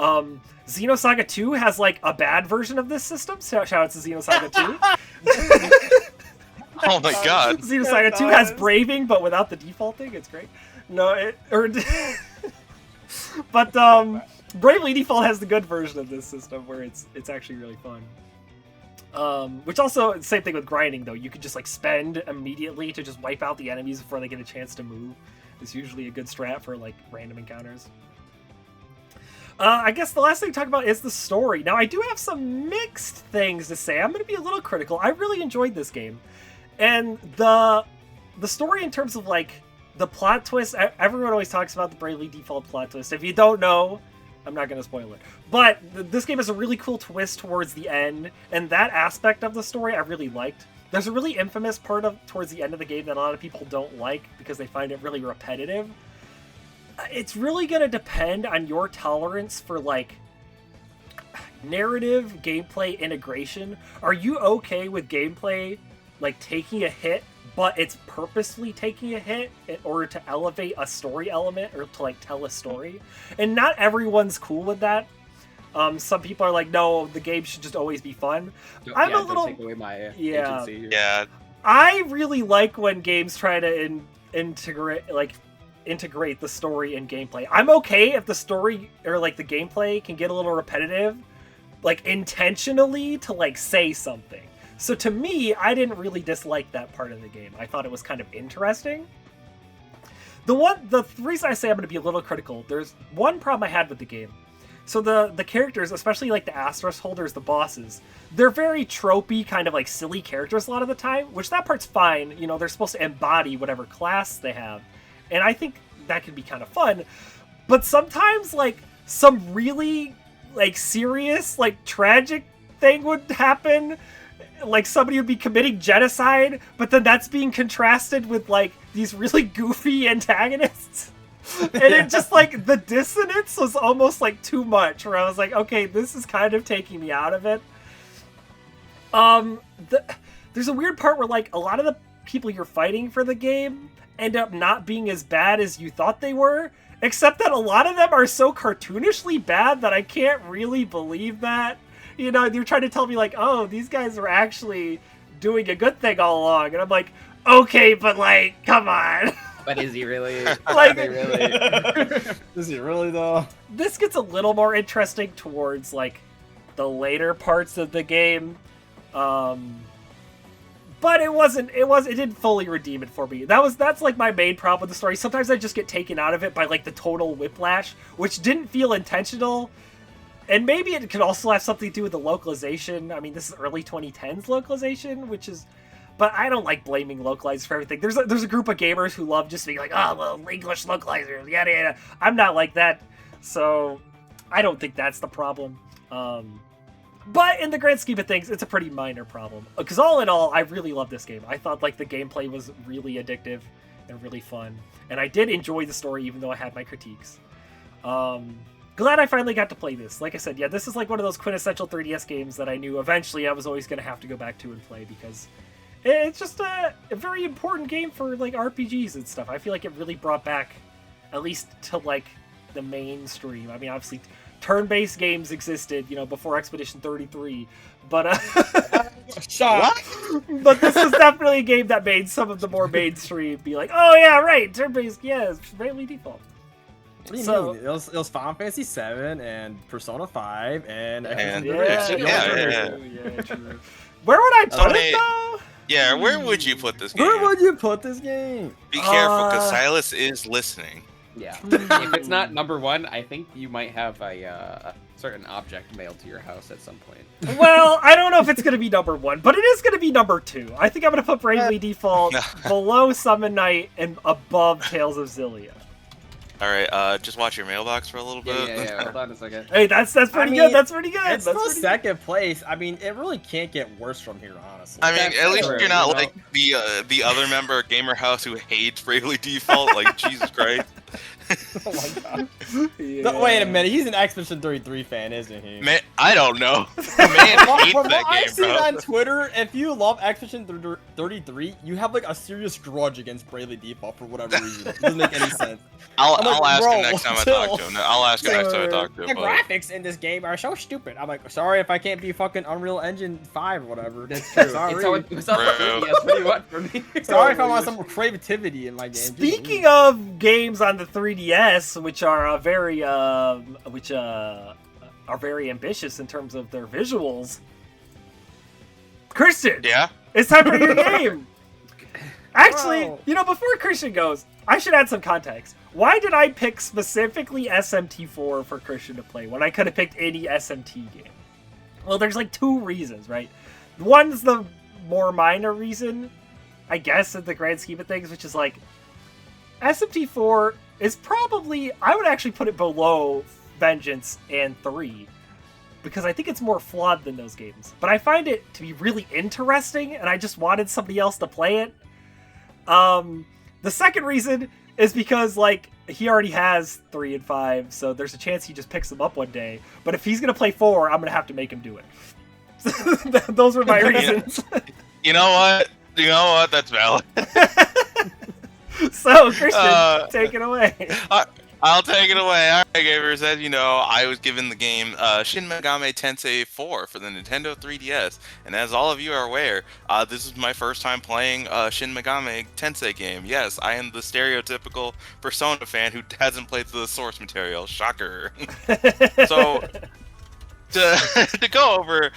Xenosaga 2 has like a bad version of this system. Shout out to Xenosaga 2. Oh my god. Xenosaga 2 has braving, but without the defaulting. It's great. But Bravely Default has the good version of this system where it's actually really fun. Which also, same thing with grinding though. You could just like spend immediately to just wipe out the enemies before they get a chance to move. It's usually a good strat for like random encounters. I guess the last thing to talk about is the story. Now, I do have some mixed things to say. I'm going to be a little critical. I really enjoyed this game. And the story in terms of, like, the plot twist, everyone always talks about the Bravely Default plot twist. If you don't know, I'm not going to spoil it. But this game has a really cool twist towards the end, and that aspect of the story I really liked. There's a really infamous part towards the end of the game that a lot of people don't like because they find it really repetitive. It's really going to depend on your tolerance for, like, narrative gameplay integration. Are you okay with gameplay, like, taking a hit, but it's purposefully taking a hit in order to elevate a story element or to, like, tell a story? And not everyone's cool with that. Some people are like, no, the game should just always be fun. Don't take away my agency here. Yeah. I really like when games try to integrate the story and gameplay. I'm okay if the story or like the gameplay can get a little repetitive, like intentionally to like say something. So to me, I didn't really dislike that part of the game. I thought it was kind of interesting. The reason I say I'm going to be a little critical, there's one problem I had with the game. So the characters, especially like the Asterisk holders, the bosses, they're very tropey, kind of like silly characters a lot of the time, which that part's fine. You know, they're supposed to embody whatever class they have. And I think that could be kind of fun. But sometimes, like, some really, like, serious, like, tragic thing would happen. Like, somebody would be committing genocide, but then that's being contrasted with, like, these really goofy antagonists. And it just, like, the dissonance was almost, like, too much, where I was like, okay, this is kind of taking me out of it. There's a weird part where, like, a lot of the people you're fighting for the game end up not being as bad as you thought they were, except that a lot of them are so cartoonishly bad that I can't really believe that. You know, you're trying to tell me like, oh, these guys are actually doing a good thing all along, and I'm like, okay, but like, come on. But is he really? Like, This Is he really though? This gets a little more interesting towards like the later parts of the game. But it didn't fully redeem it for me. That's like my main problem with the story. Sometimes I just get taken out of it by like the total whiplash, which didn't feel intentional. And maybe it could also have something to do with the localization. I mean, this is early 2010s localization, but I don't like blaming localizers for everything. There's a group of gamers who love just being like, oh, well, English localizers, yada yada. I'm not like that, so I don't think that's the problem. But in the grand scheme of things, it's a pretty minor problem. Because all in all, I really love this game. I thought like the gameplay was really addictive and really fun. And I did enjoy the story, even though I had my critiques. Glad I finally got to play this. Like I said, yeah, this is like one of those quintessential 3DS games that I knew eventually I was always going to have to go back to and play. Because it's just a very important game for like RPGs and stuff. I feel like it really brought back, at least to like the mainstream. I mean, obviously turn-based games existed, before Expedition 33, but What? but this was definitely a game that made some of the more mainstream be like, oh yeah, right, turn-based, yeah, it's Bravely Default. What do you mean? It was Final Fantasy 7 and Persona 5 and true. Where would I put Tony, it though? Yeah, where would you put this game? Where would you put this game? Be careful, because Silas is listening. Yeah. If it's not number 1, I think you might have a certain object mailed to your house at some point. Well, I don't know if it's going to be number 1, but it is going to be number 2. I think I'm going to put Bravely Default below Summon Night and above Tales of Xillia. All right, just watch your mailbox for a little bit. Yeah. Hold on a second. Hey, that's pretty good. That's pretty good. It's still second place. I mean, it really can't get worse from here, honestly. I mean, at least you're not like the other member of Gamer House who hates Bravely Default. Like, Jesus Christ. Oh my god. Yeah. No, wait a minute, he's an Expedition 33 fan, isn't he? Man, I don't know. The man hates From that what I've game, seen bro. on Twitter, if you love Expedition 33, you have like a serious grudge against Bravely Default for whatever reason. It doesn't make any sense. I'll ask him next time I talk to him. I'll ask him next time I talk to him. The graphics in this game are so stupid. I'm like, sorry if I can't be fucking Unreal Engine 5 or whatever. That's true. Sorry. It's all that's what you want from me. Sorry if I want some creativity in my game. Speaking of games on the 3DS, which are very ambitious in terms of their visuals, Christian, Yeah? it's time for your game. Actually, before Christian goes, I should add some context. Why did I pick specifically SMT4 for Christian to play when I could have picked any SMT game? Well, there's like 2 reasons, right? One's the more minor reason, I guess, in the grand scheme of things, which is like SMT4 is probably, I would actually put it below Vengeance and 3, because I think it's more flawed than those games. But I find it to be really interesting, and I just wanted somebody else to play it. The second reason is because, like, he already has 3 and 5, so there's a chance he just picks them up one day. But if he's going to play 4, I'm going to have to make him do it. Those were my reasons. You know what? That's valid. So, Christian, take it away. I'll take it away. All right, gamers. As you know, I was given the game Shin Megami Tensei 4 for the Nintendo 3DS. And as all of you are aware, this is my first time playing Shin Megami Tensei game. Yes, I am the stereotypical Persona fan who hasn't played the source material. Shocker. So, to go over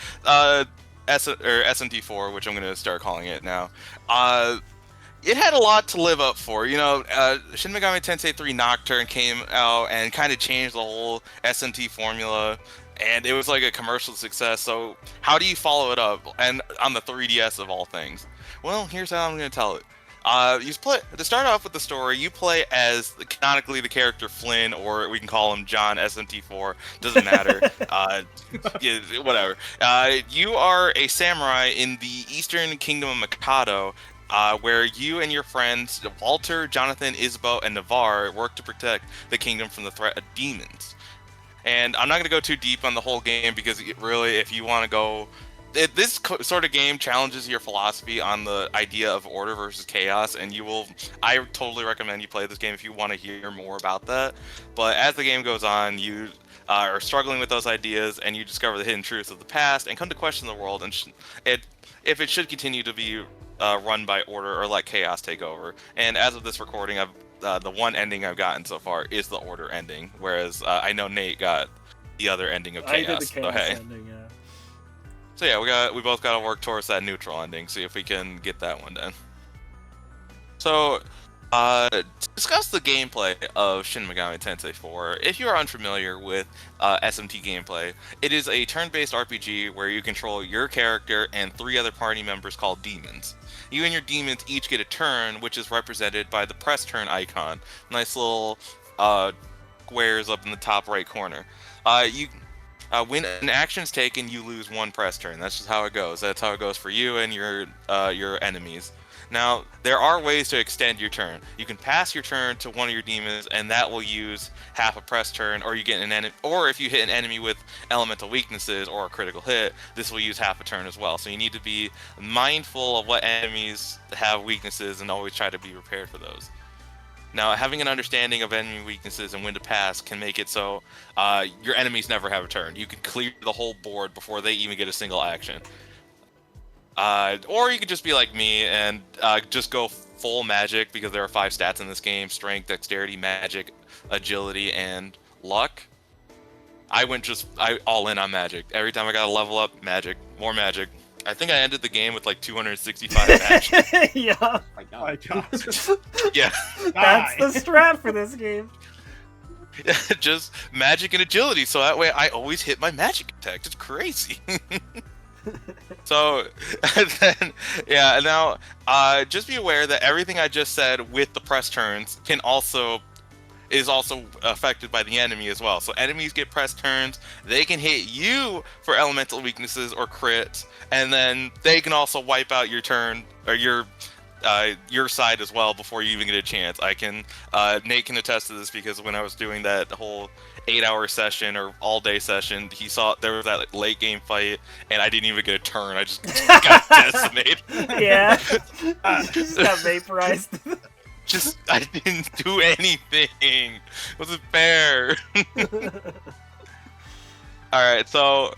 SMT4, which I'm going to start calling it now, it had a lot to live up for. Shin Megami Tensei 3 Nocturne came out and kind of changed the whole SMT formula, and it was like a commercial success. So how do you follow it up, and on the 3DS of all things? Well, here's how I'm going to tell it. To start off with the story, you play as canonically the character Flynn, or we can call him John SMT4. Doesn't matter. Whatever. You are a samurai in the Eastern Kingdom of Mikado, where you and your friends Walter, Jonathan, Isabeau, and Navarre work to protect the kingdom from the threat of demons. And I'm not going to go too deep on the whole game, because really, if you want to go... This sort of game challenges your philosophy on the idea of order versus chaos, and I totally recommend you play this game if you want to hear more about that. But as the game goes on, you are struggling with those ideas, and you discover the hidden truths of the past, and come to question the world, and if it should continue to be run by order or let chaos take over. And as of this recording, I've the one ending I've gotten so far is the order ending, whereas I know Nate got the other ending of I chaos. did the chaos so, hey. ending, yeah. So yeah, we both got to work towards that neutral ending, see if we can get that one done. So, to discuss the gameplay of Shin Megami Tensei 4, if you are unfamiliar with SMT gameplay, it is a turn-based RPG where you control your character and 3 other party members called demons. You and your demons each get a turn, which is represented by the press turn icon. Nice little squares up in the top right corner. When an action is taken, you lose 1 press turn. That's just how it goes. That's how it goes for you and your enemies. Now, there are ways to extend your turn. You can pass your turn to one of your demons, and that will use half a press turn, or or if you hit an enemy with elemental weaknesses or a critical hit, this will use half a turn as well. So you need to be mindful of what enemies have weaknesses and always try to be prepared for those. Now, having an understanding of enemy weaknesses and when to pass can make it so your enemies never have a turn. You can clear the whole board before they even get a single action. Or you could just be like me and just go full magic, because there are 5 stats in this game: strength, dexterity, magic, agility, and luck. I went all in on magic. Every time I got a level up, magic, more magic. I think I ended the game with like 265 matches. Yeah. Oh my god. Yeah. That's the strat for this game. Just magic and agility, so that way I always hit my magic attack. It's crazy. So, then, yeah, now, just be aware that everything I just said with the press turns is also affected by the enemy as well. So enemies get press turns, they can hit you for elemental weaknesses or crits, and then they can also wipe out your turn, or your side as well before you even get a chance. Nate can attest to this, because when I was doing that whole 8-hour session or all-day session, he saw there was that late game fight, and I didn't even get a turn. I just got decimated. Yeah. Just got vaporized. I didn't do anything. It wasn't fair. Alright, so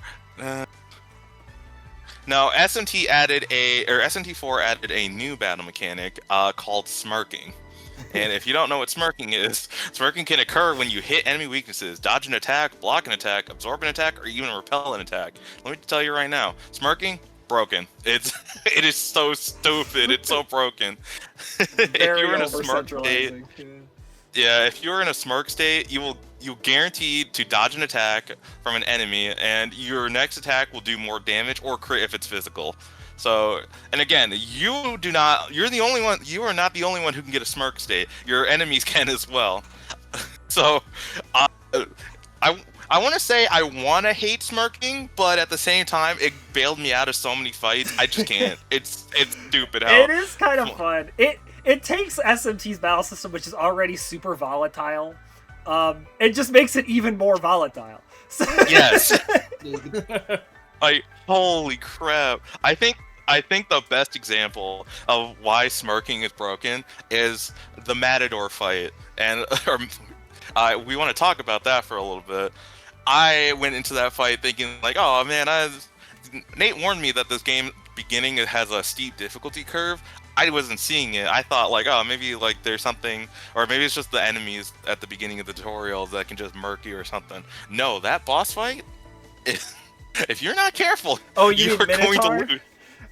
now SMT4 added a new battle mechanic called smirking. And if you don't know what smirking is, smirking can occur when you hit enemy weaknesses, dodge an attack, block an attack, absorb an attack, or even repel an attack. Let me tell you right now, smirking, broken. It is so stupid. It's so broken. If you're in a smirk state, if you're in a smirk state, you're guaranteed to dodge an attack from an enemy, and your next attack will do more damage or crit if it's physical. So, and again, you are not the only one who can get a smirk state. Your enemies can as well. So, I want to say I want to hate smirking, but at the same time, it bailed me out of so many fights. I just can't. It's stupid how... It is kind of fun. It takes SMT's battle system, which is already super volatile. It just makes it even more volatile. Yes. Like, holy crap. I think the best example of why smirking is broken is the Matador fight, and we want to talk about that for a little bit. I went into that fight thinking like, oh man, Nate warned me that this game beginning has a steep difficulty curve. I wasn't seeing it. I thought like, oh, maybe like there's something, or maybe it's just the enemies at the beginning of the tutorial that can just murk you or something. No, that boss fight, if you're not careful, you are going to lose.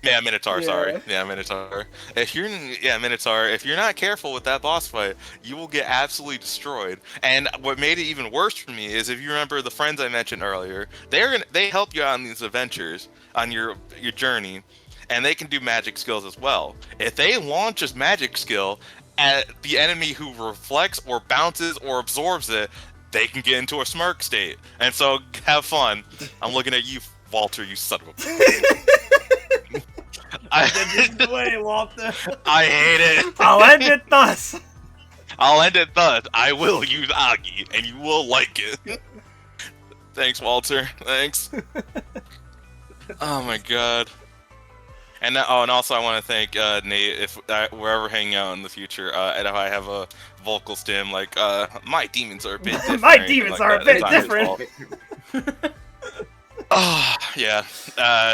Yeah, Minotaur, Yeah. sorry. Yeah, Minotaur. Minotaur, if you're not careful with that boss fight, you will get absolutely destroyed. And what made it even worse for me is, if you remember the friends I mentioned earlier, they help you out on these adventures, on your journey, and they can do magic skills as well. If they launch a magic skill at the enemy who reflects or bounces or absorbs it, they can get into a smirk state. And so, have fun. I'm looking at you, Walter, you son of a... I hate it. I'll end it thus. I will use Agi, and you will like it. Thanks, Walter. Thanks. Oh my god. And also I want to thank Nate, if we're ever hanging out in the future, and if I have a vocal stim, like, my demons are a bit different. My demons are a bit different. Oh, yeah.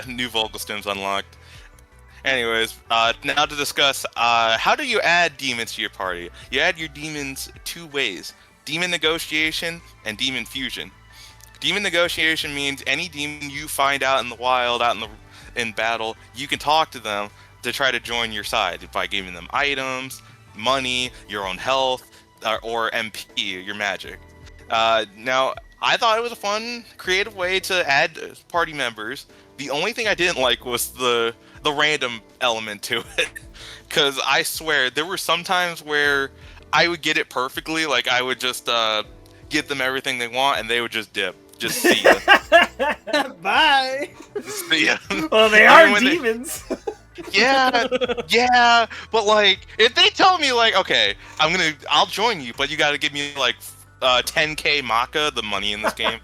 New vocal stims unlocked. Anyways, now to discuss how do you add demons to your party? You add your demons 2 ways: demon negotiation and demon fusion. Demon negotiation means any demon you find out in the wild, in battle, you can talk to them to try to join your side by giving them items, money, your own health, or MP, your magic. Now, I thought it was a fun, creative way to add party members. The only thing I didn't like was the random element to it, because I swear there were some times where I would get it perfectly, like I would just give them everything they want and they would just dip. Just see ya. Bye. See ya. Well, they are demons. Yeah, but like, if they tell me like, okay, I'll join you, but you gotta give me like 10k Maka, the money in this game,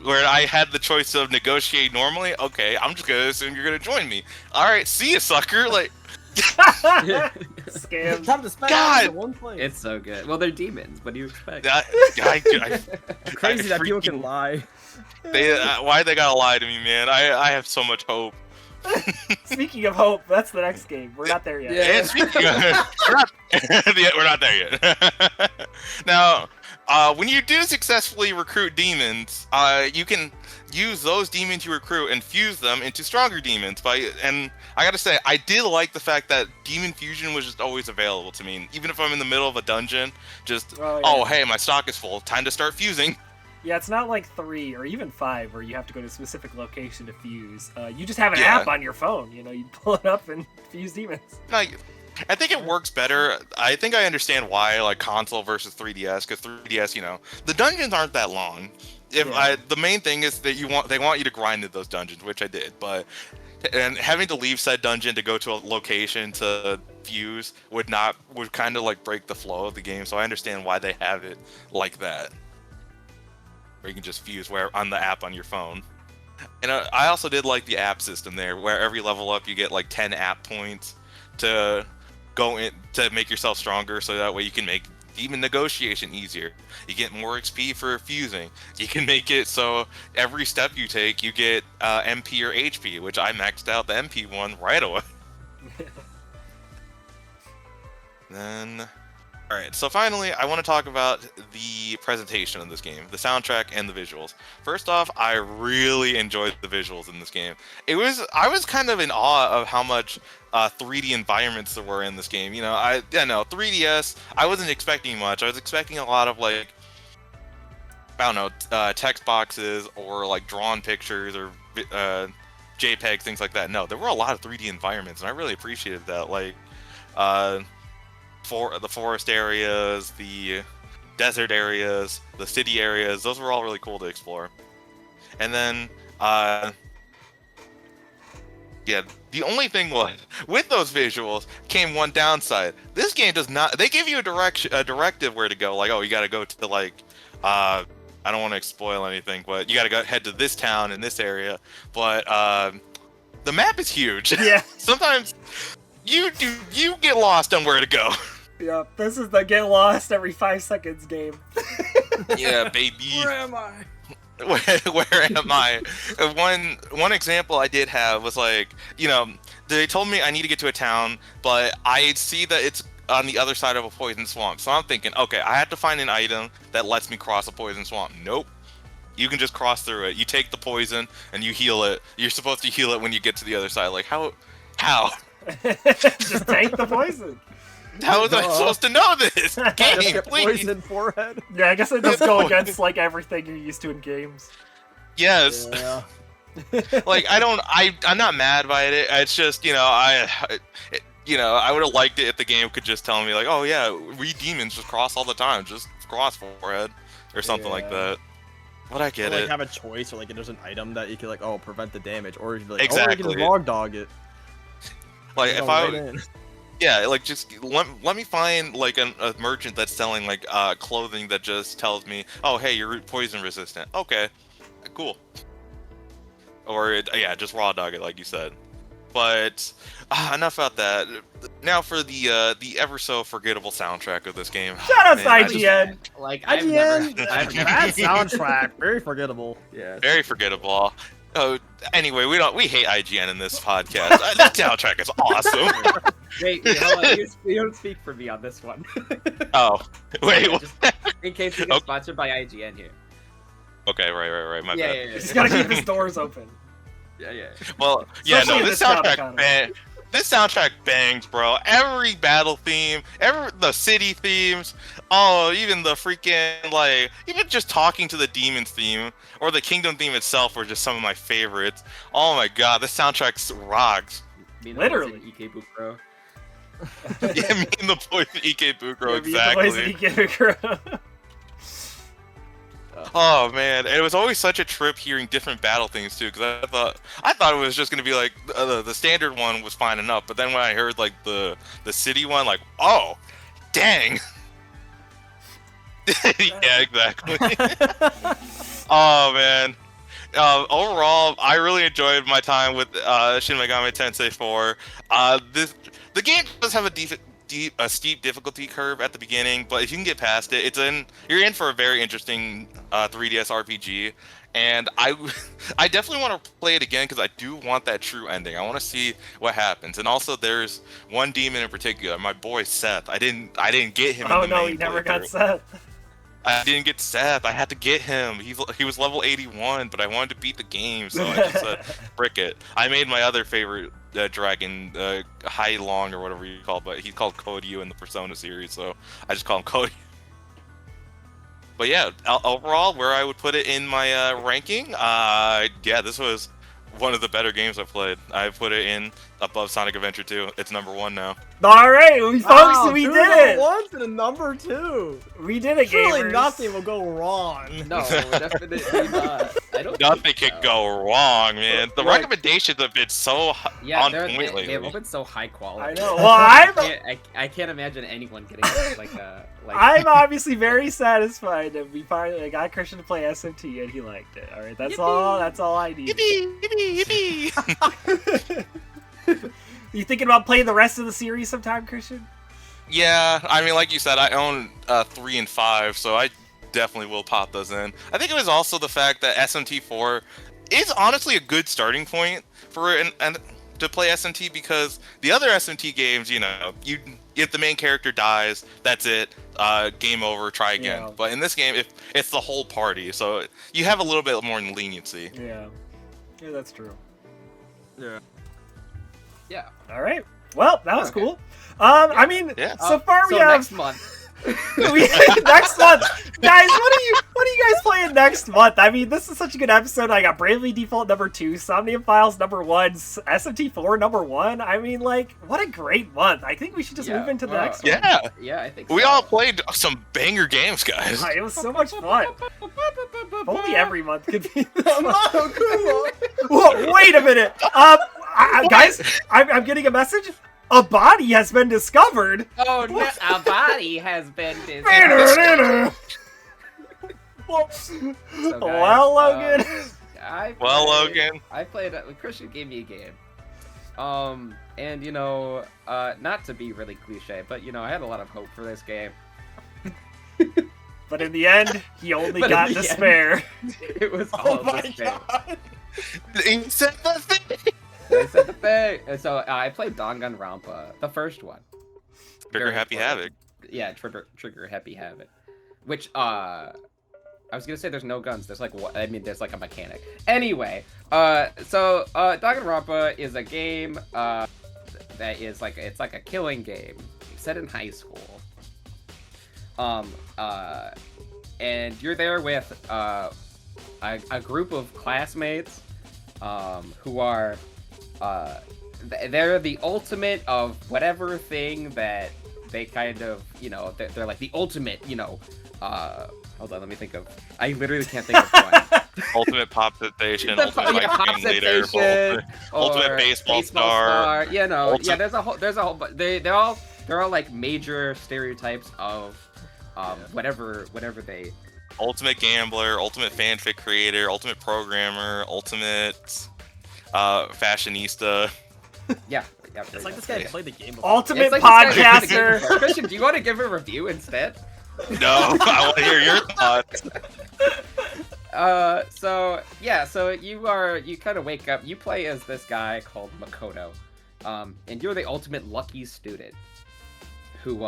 where I had the choice of negotiate normally, okay, I'm just gonna assume you're gonna join me. Alright, see ya, sucker, like... Scam. Time to spend God! in one place. It's so good. Well, they're demons. What do you expect? Crazy that people can lie. Why they gotta lie to me, man? I have so much hope. Speaking of hope, that's the next game. We're not there yet. And speaking of, we're not there yet. Now, when you do successfully recruit demons, you can use those demons you recruit and fuse them into stronger demons. And I gotta say, I did like the fact that demon fusion was just always available to me. Even if I'm in the middle of a dungeon, oh hey, my stock is full, time to start fusing. Yeah, it's not like 3 or even 5 where you have to go to a specific location to fuse. You just have an app on your phone. You know, you pull it up and fuse demons. No, I think it works better. I think I understand why, like console versus 3DS, because 3DS, you know, the dungeons aren't that long. The main thing is that they want you to grind in those dungeons, which I did, and having to leave said dungeon to go to a location to fuse would kind of like break the flow of the game. So I understand why they have it like that, where you can just fuse on the app on your phone. And I also did like the app system there, where every level up you get like 10 app points to go in to make yourself stronger, so that way you can make demon negotiation easier. You get more XP for fusing. You can make it so every step you take you get MP or HP, which I maxed out the MP one right away. Then, alright, so finally I want to talk about the presentation of this game, the soundtrack and the visuals. First off, I really enjoyed the visuals in this game. I was kind of in awe of how much 3D environments there were in this game. You know, I know 3DS, I wasn't expecting much. I was expecting a lot of like, I don't know, text boxes or like drawn pictures or JPEGs, things like that. No, there were a lot of 3D environments, and I really appreciated that. Like, for the forest areas, the desert areas, the city areas, those were all really cool to explore. And then, yeah, the only thing was, with those visuals came one downside. This game does not, they give you a directive where to go, like, oh, you gotta go to like, I don't want to spoil anything, but you gotta head to this town in this area, but the map is huge. Yeah. Sometimes you get lost on where to go. Yeah, this is the get lost every 5 seconds game. Yeah, baby. Where am I? Where am I? One example I did have was like, you know, they told me I need to get to a town, but I see that it's on the other side of a poison swamp. So I'm thinking, okay, I have to find an item that lets me cross a poison swamp. Nope. You can just cross through it. You take the poison and you heal it. You're supposed to heal it when you get to the other side. Like, how? Just take the poison. How was I supposed to know this? Game, please. Poison forehead. Yeah, I guess it does go against like everything you're used to in games. Yes. Yeah. Like, I'm not mad by it. It's just, you know, I would have liked it if the game could just tell me like, oh yeah, we demons just cross all the time, just cross forehead or something like that. But I get or, like, it. Have a choice, or like there's an item that you can like, oh, prevent the damage, or you can be like, exactly. oh, you can just log dog it. Like if yeah, like just let me find like a merchant that's selling like clothing that just tells me, oh hey, you're poison resistant. Okay, cool. Or yeah, just raw dog it like you said. But enough about that. Now for the ever so forgettable soundtrack of this game. Shout out to IGN. Like IGN. I've never Bad soundtrack, very forgettable. Yeah. Very forgettable. Oh, anyway, we hate IGN in this podcast. That soundtrack is awesome. Wait, hold on. You don't speak for me on this one. Oh, wait. Yeah, What? just in case we get sponsored by IGN here. Okay, right. My bad. He's gotta keep his doors open. Yeah. Well, yeah, Especially no, in this this soundtrack, this soundtrack bangs, bro. Every battle theme, the city themes, oh, even the freaking, like, even just talking to the demon theme, or the kingdom theme itself were just some of my favorites. Oh my god, this soundtrack rocks. Literally. Ikebukuro. Yeah, me and the boys in Ikebukuro, Yeah, exactly. Ikebukuro. Oh man, it was always such a trip hearing different battle themes too, because I thought it was just gonna be like the standard one was fine enough, but then when I heard like the city one, like, oh, dang. Yeah, exactly. Oh man. Overall, I really enjoyed my time with Shin Megami Tensei 4. The game does have a steep difficulty curve at the beginning, but if you can get past it, you're in for a very interesting 3DS RPG. And I definitely want to play it again because I do want that true ending. I want to see what happens. And also, there's one demon in particular, my boy Seth. I didn't get him. Oh in the no, main he never playthrough. got Seth. I didn't get Seth. I had to get him. He was level 81, but I wanted to beat the game, so I just said, frick it. I made my other favorite dragon, Hai Long or whatever you call it, but he's called Kodyu in the Persona series, so I just call him Kodyu. But yeah, overall, where I would put it in my ranking, yeah, this was one of the better games I've played. I put it in above Sonic Adventure 2. It's #1 now. All right, folks, we two did number it. ones and a number 2. We did it, Surely gamers. nothing will go wrong. No, definitely not. I don't Nothing think could so. go wrong, man. The Look. recommendations have been so Yeah, on they've point lately. all been so high quality. I know. Well, I can't imagine anyone getting like I'm obviously very satisfied that we finally got Christian to play SMT and he liked it. All right, that's Yippee! That's all I need. Yippee, yippee. You thinking about playing the rest of the series sometime, Christian? Yeah, I mean, like you said, I own 3 and 5, so I definitely will pop those in. I think it was also the fact that SMT4 is honestly a good starting point for and to play SMT, because the other SMT games, you know, if the main character dies, that's it, game over, try again. Yeah. But in this game, if it's the whole party, so you have a little bit more leniency. Yeah, that's true. Yeah. Yeah. All right. Well, that was Okay. cool. I mean, Yeah. so far we So have next month. next month, guys. What are you guys playing next month? I mean, this is such a good episode. I got Bravely Default #2, Somnium Files #1, SMT4 #1. I mean, like, what a great month. I think we should just Yeah, move into the well, next one. Yeah, Yeah, I think we so. all played some banger games, guys. It was so much fun. If only every month could be. Whoa, wait a minute. Guys, I'm getting a message. A body has been discovered. Oh no, a body has been discovered. So, guys, Well, Logan. Logan. I played. Christian gave me a game. And you know, not to be really cliche, but you know, I had a lot of hope for this game. But in the end, he only But in got the despair. It was Oh all my despair. god. He said the thing. I said the thing. And so I played Danganronpa, the first one. Trigger Very Happy fun. Havoc. Yeah, Trigger Happy Havoc. Which I was gonna say there's no guns. There's like there's like a mechanic. Anyway, so Danganronpa is a game that is like it's like a killing game set in high school. And you're there with a group of classmates who are they're the ultimate of whatever thing that they kind of, you know, they're like the ultimate, you know, hold on, let me think of, I literally can't think of one. Ultimate pop sensation, The ultimate pop game leader, sensation, ultimate or baseball star. You know, ulti- yeah, there's a whole, but they're all like major stereotypes of whatever they. Ultimate gambler, ultimate fanfic creator, ultimate programmer, ultimate fashionista. Yeah. It's like this guy played the game before. Ultimate It's like this guy played the game podcaster. before. Christian, do you want to give a review instead? No, I want to hear your thoughts. So you kind of wake up. You play as this guy called Makoto, and you're the ultimate lucky student, who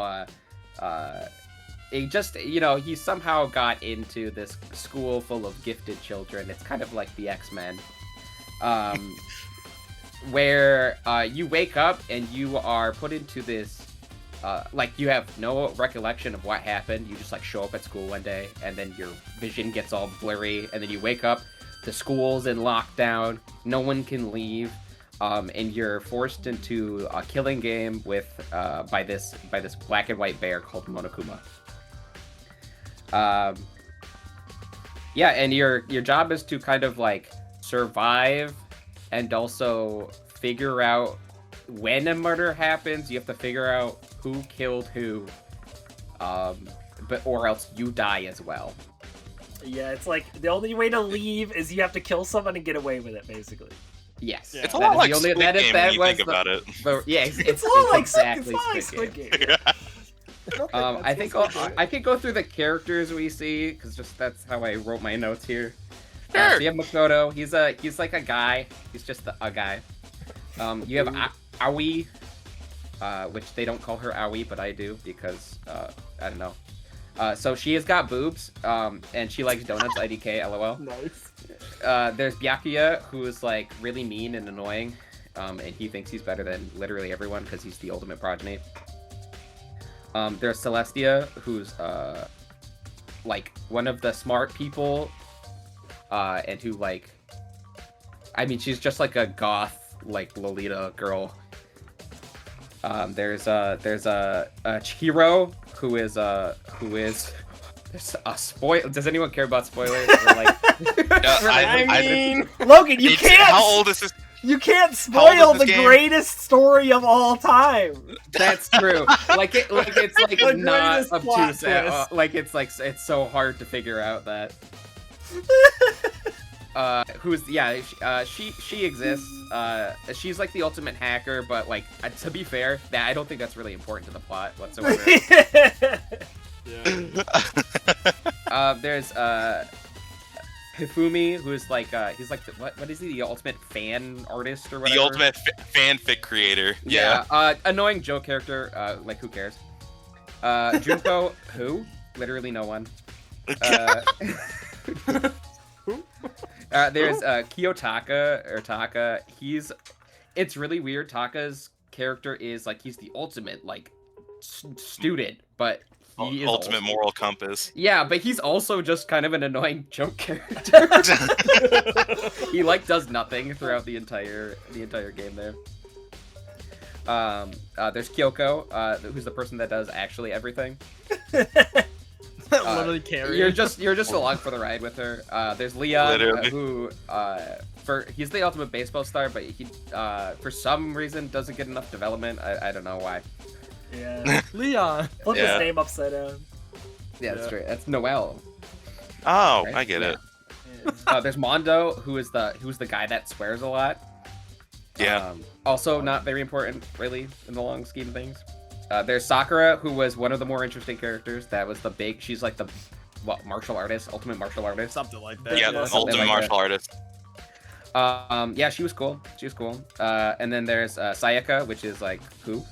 he somehow got into this school full of gifted children. It's kind of like the X-Men, where you wake up and you are put into this. You have no recollection of what happened. You just show up at school one day, and then your vision gets all blurry, and then you wake up. The school's in lockdown. No one can leave, and you're forced into a killing game by this black and white bear called Monokuma. And your job is to kind of survive, and also figure out when a murder happens. You have to figure out who killed who, or else you die as well. Yeah, it's the only way to leave is you have to kill someone and get away with it, basically. Yes. Yeah. It's a lot like Squid Game when you think about it. It's a lot like exactly Squid Game. Yeah. I think I could go through the characters we see, because that's how I wrote my notes here. Sure. So you have Makoto. He's like a guy. He's just a guy. You have Aoi, which they don't call her Aoi, but I do because I don't know. So she has got boobs, and she likes donuts. IDK, LOL. Nice. There's Byakuya, who is really mean and annoying, and he thinks he's better than literally everyone because he's the ultimate progeny. There's Celestia, who's one of the smart people, and who she's just a goth Lolita girl. There's Chihiro, who is there's a spoil. Does anyone care about spoilers? I mean, Logan, you can't. How old is this? You can't spoil the game? greatest story of all time. That's true. It's not obtuse. It's so hard to figure out that. She exists. She's the ultimate hacker, but to be fair, I don't think that's really important to the plot whatsoever. There's Hifumi, who's what is he, the ultimate fan artist or whatever? The ultimate fanfic creator. Yeah. Annoying joke character. Who cares? Junko, who? Literally no one. There's Kiyotaka, or Taka. It's really weird. Taka's character is he's the ultimate student, but he is ultimate moral compass. Yeah, but he's also just kind of an annoying joke character. He does nothing throughout the entire game there. There's Kyoko, who's the person that does actually everything. Literally carry. You're just along for the ride with her. There's Leon, who he's the ultimate baseball star, but he for some reason doesn't get enough development. I don't know why. Yeah. Leon. Flip his name upside down. Yeah, that's true. That's Noel. Oh, Right? I get it. There's Mondo, who's the guy that swears a lot. Yeah. Also not very important, really, in the long scheme of things. There's Sakura, who was one of the more interesting characters. That was she's the martial artist, ultimate martial artist. Something like that. Yeah, the ultimate martial artist. Yeah, she was cool. And then there's Sayaka, which is who?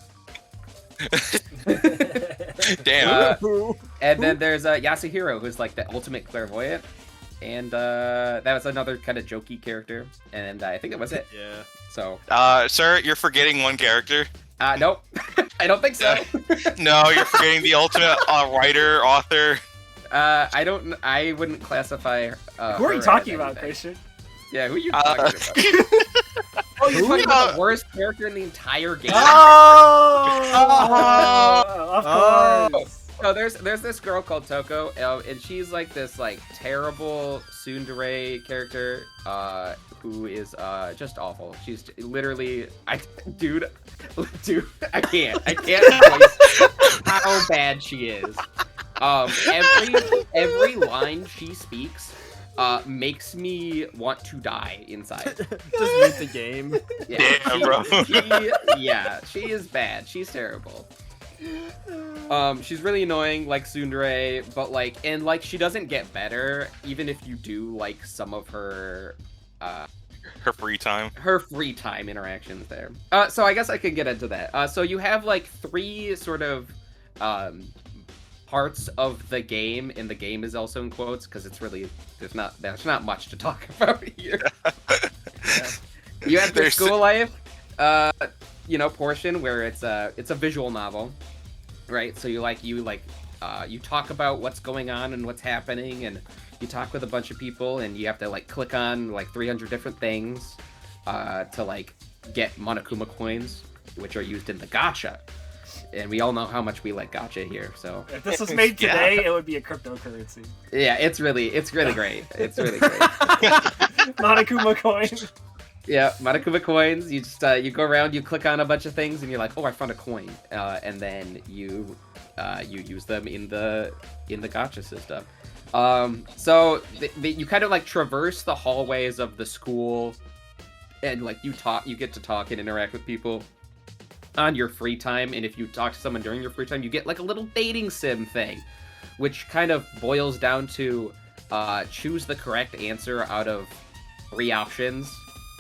Damn. And then there's Yasuhiro, who's the ultimate clairvoyant. And that was another kind of jokey character. And I think that was it. Yeah. So. Sir, you're forgetting one character. Nope. I don't think so. No, you're forgetting the ultimate writer, author. I wouldn't classify. Who are you talking about, Christian? Yeah, who are you talking about? Oh, you're talking about the worst character in the entire game. Of course. So there's this girl called Toko, and she's this terrible tsundere character, who is just awful. She's literally, dude, I can't voice how bad she is. Every line she speaks makes me want to die inside. Just mute the game. Yeah, Damn, bro. Yeah, she is bad. She's terrible. She's really annoying, like tsundere, but like, and like she doesn't get better even if you do like some of her Her free time. interactions there. So I guess I could get into that. So you have like 3 sort of parts of the game, and the game is also in quotes because it's really there's not much to talk about here. Yeah. You have the school life, portion where it's a visual novel, right? So you talk about what's going on and what's happening, and you talk with a bunch of people, and you have to like click on like 300 different things to like get Monokuma coins, which are used in the gacha. And we all know how much we like gacha here. So if this was made today, it would be a cryptocurrency. Yeah, it's really great. It's really great. Monokuma coin. Yeah, Monokuma coins. You just you go around, you click on a bunch of things, and you're like, oh, I found a coin, and then you use them in the gacha system. So you kind of like traverse the hallways of the school, and like you get to talk and interact with people on your free time. And if you talk to someone during your free time, you get like a little dating sim thing, which kind of boils down to choose the correct answer out of 3 options,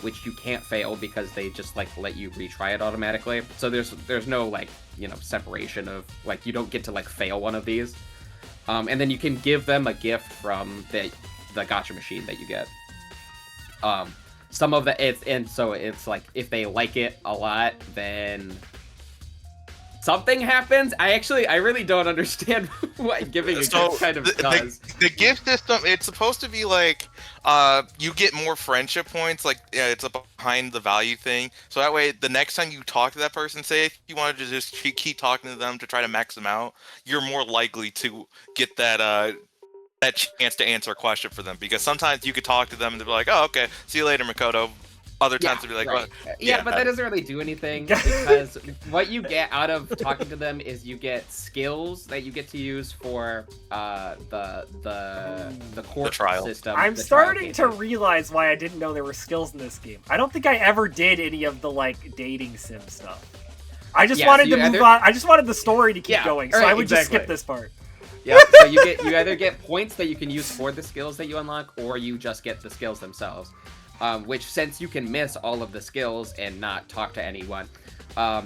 which you can't fail because they just like let you retry it automatically. So there's no like separation of like you don't get to like fail one of these. And then you can give them a gift from the gacha machine that you get. Some of it's like if they like it a lot, then something happens. I really don't understand what giving a gift kind of does. The gift system, it's supposed to be like you get more friendship points, like it's a behind the value thing. So that way, the next time you talk to that person, say if you wanted to just keep talking to them to try to max them out, you're more likely to get that chance to answer a question for them, because sometimes you could talk to them and they'll be like, oh, okay, see you later, Makoto. Other times they'll be like, right. Yeah, but that doesn't really do anything, because what you get out of talking to them is you get skills that you get to use for the court trial system. I'm starting to realize why I didn't know there were skills in this game. I don't think I ever did any of the like dating sim stuff. I just wanted to move on. I just wanted the story to keep going, so I would just skip this part. Yeah, so you either get points that you can use for the skills that you unlock, or you just get the skills themselves. Which, since you can miss all of the skills and not talk to anyone,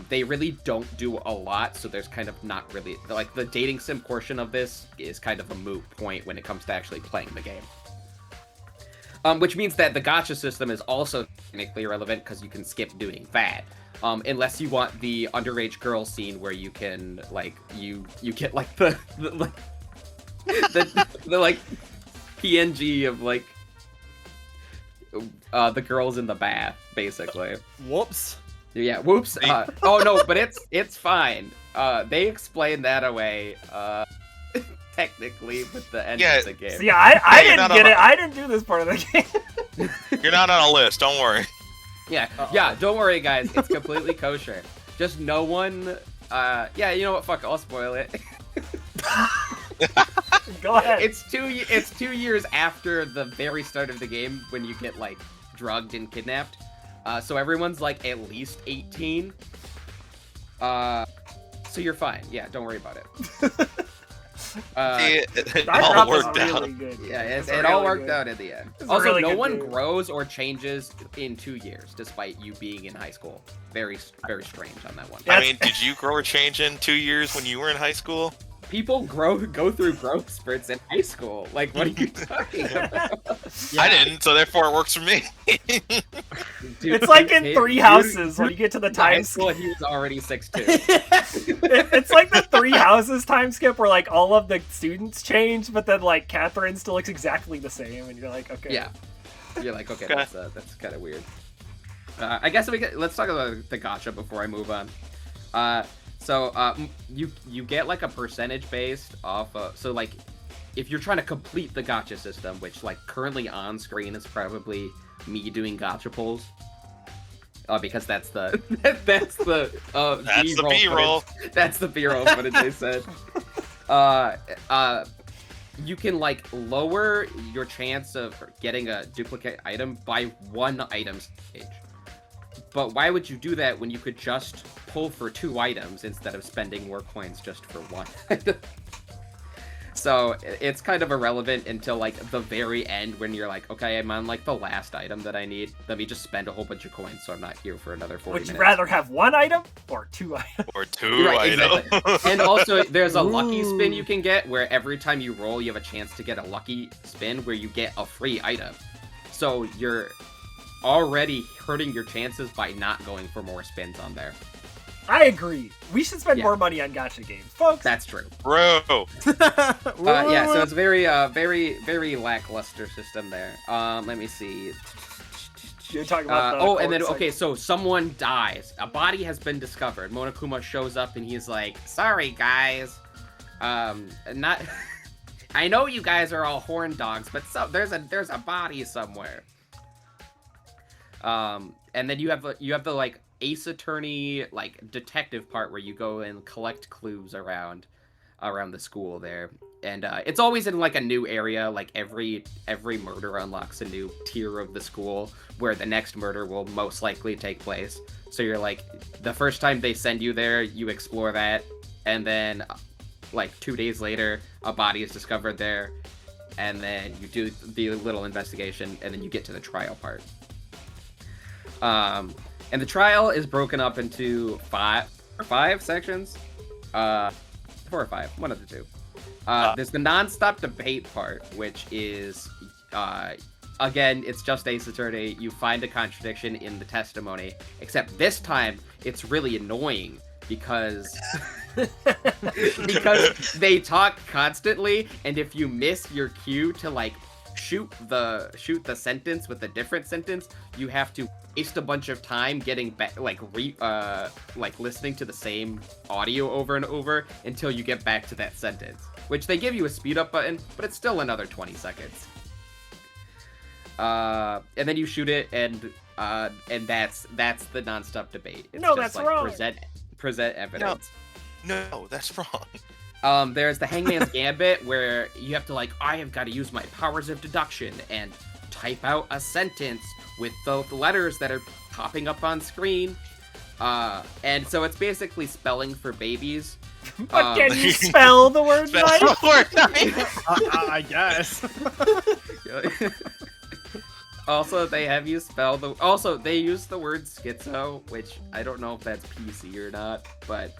they really don't do a lot, so there's kind of not really... Like, the dating sim portion of this is kind of a moot point when it comes to actually playing the game. Which means that the gacha system is also technically irrelevant, because you can skip doing that. Unless you want the underage girl scene where you can, like, you get, like, the like, PNG of, like, the girls in the bath, basically. Whoops. Yeah, whoops. Oh, no, but it's fine. They explain that away, technically, with the end of the game. See, I didn't get it. I didn't do this part of the game. You're not on a list, don't worry. Yeah, yeah, don't worry, guys. It's completely kosher. Just no one... yeah, you know what? Fuck, I'll spoil it. Go ahead. It's 2 years after the very start of the game when you get, like, drugged and kidnapped. So everyone's, like, at least 18. So you're fine. Yeah, don't worry about it. It all worked out. Good. Yeah, it all worked out in the end. Also, really no one grows or changes in 2 years, despite you being in high school. Very, very strange on that one. I mean, did you grow or change in 2 years when you were in high school? People go through growth spurts in high school. Like, what are you talking about? Yeah. I didn't, so therefore it works for me. Dude, it's like in Three Houses when you get to the time skip. He was already 6'2". It's like the Three Houses time skip where like all of the students change, but then like Catherine still looks exactly the same, and you're like, okay. Yeah. You're like, okay, that's kind of weird. I guess let's talk about the gacha before I move on. So you get like a percentage based off of, so like if you're trying to complete the gacha system, which like currently on screen is probably me doing gacha pulls, because that's the B-roll. That's the B-roll footage they said. You can like lower your chance of getting a duplicate item by 1 item stage. But why would you do that when you could just pull for 2 items instead of spending more coins just for 1? So it's kind of irrelevant until like the very end when you're like, okay, I'm on like the last item that I need. Let me just spend a whole bunch of coins so I'm not here for another 40 minutes. Would you rather have 1 item or 2 items? Or 2 Right, items. exactly. And also, there's a lucky spin you can get where every time you roll, you have a chance to get a lucky spin where you get a free item. So you're already hurting your chances by not going for more spins on there. I agree. We should spend more money on gacha games, folks. That's true. Bro. Yeah, so it's very, very lackluster system there. Let me see. You're talking about and then, okay, so someone dies. A body has been discovered. Monokuma shows up and he's like, sorry, guys. Not... I know you guys are all horn dogs, but there's a body somewhere. And then you have the, like, Ace Attorney, like, detective part where you go and collect clues around the school there. And it's always in like a new area. Like every murder unlocks a new tier of the school where the next murder will most likely take place. So you're like, the first time they send you there, you explore that, and then like 2 days later, a body is discovered there, and then you do the little investigation, and then you get to the trial part. And the trial is broken up into five sections. 4 or 5, one of the 2. There's the non-stop debate part, which is, again, it's just Ace Attorney. You find a contradiction in the testimony, except this time it's really annoying because they talk constantly, and if you miss your cue to like shoot the sentence with a different sentence, you have to waste a bunch of time getting back, like listening to the same audio over and over until you get back to that sentence. Which they give you a speed up button, but it's still another 20 seconds. And then you shoot it, and that's the non-stop debate. It's no, just that's wrong. Present evidence. No, that's wrong. There's the Hangman's Gambit where you have to like, I have got to use my powers of deduction and type out a sentence with the letters that are popping up on screen. And so it's basically spelling for babies. But can you spell the word knife? I guess. Also, they have you spell the... Also, they use the word schizo, which I don't know if that's PC or not, but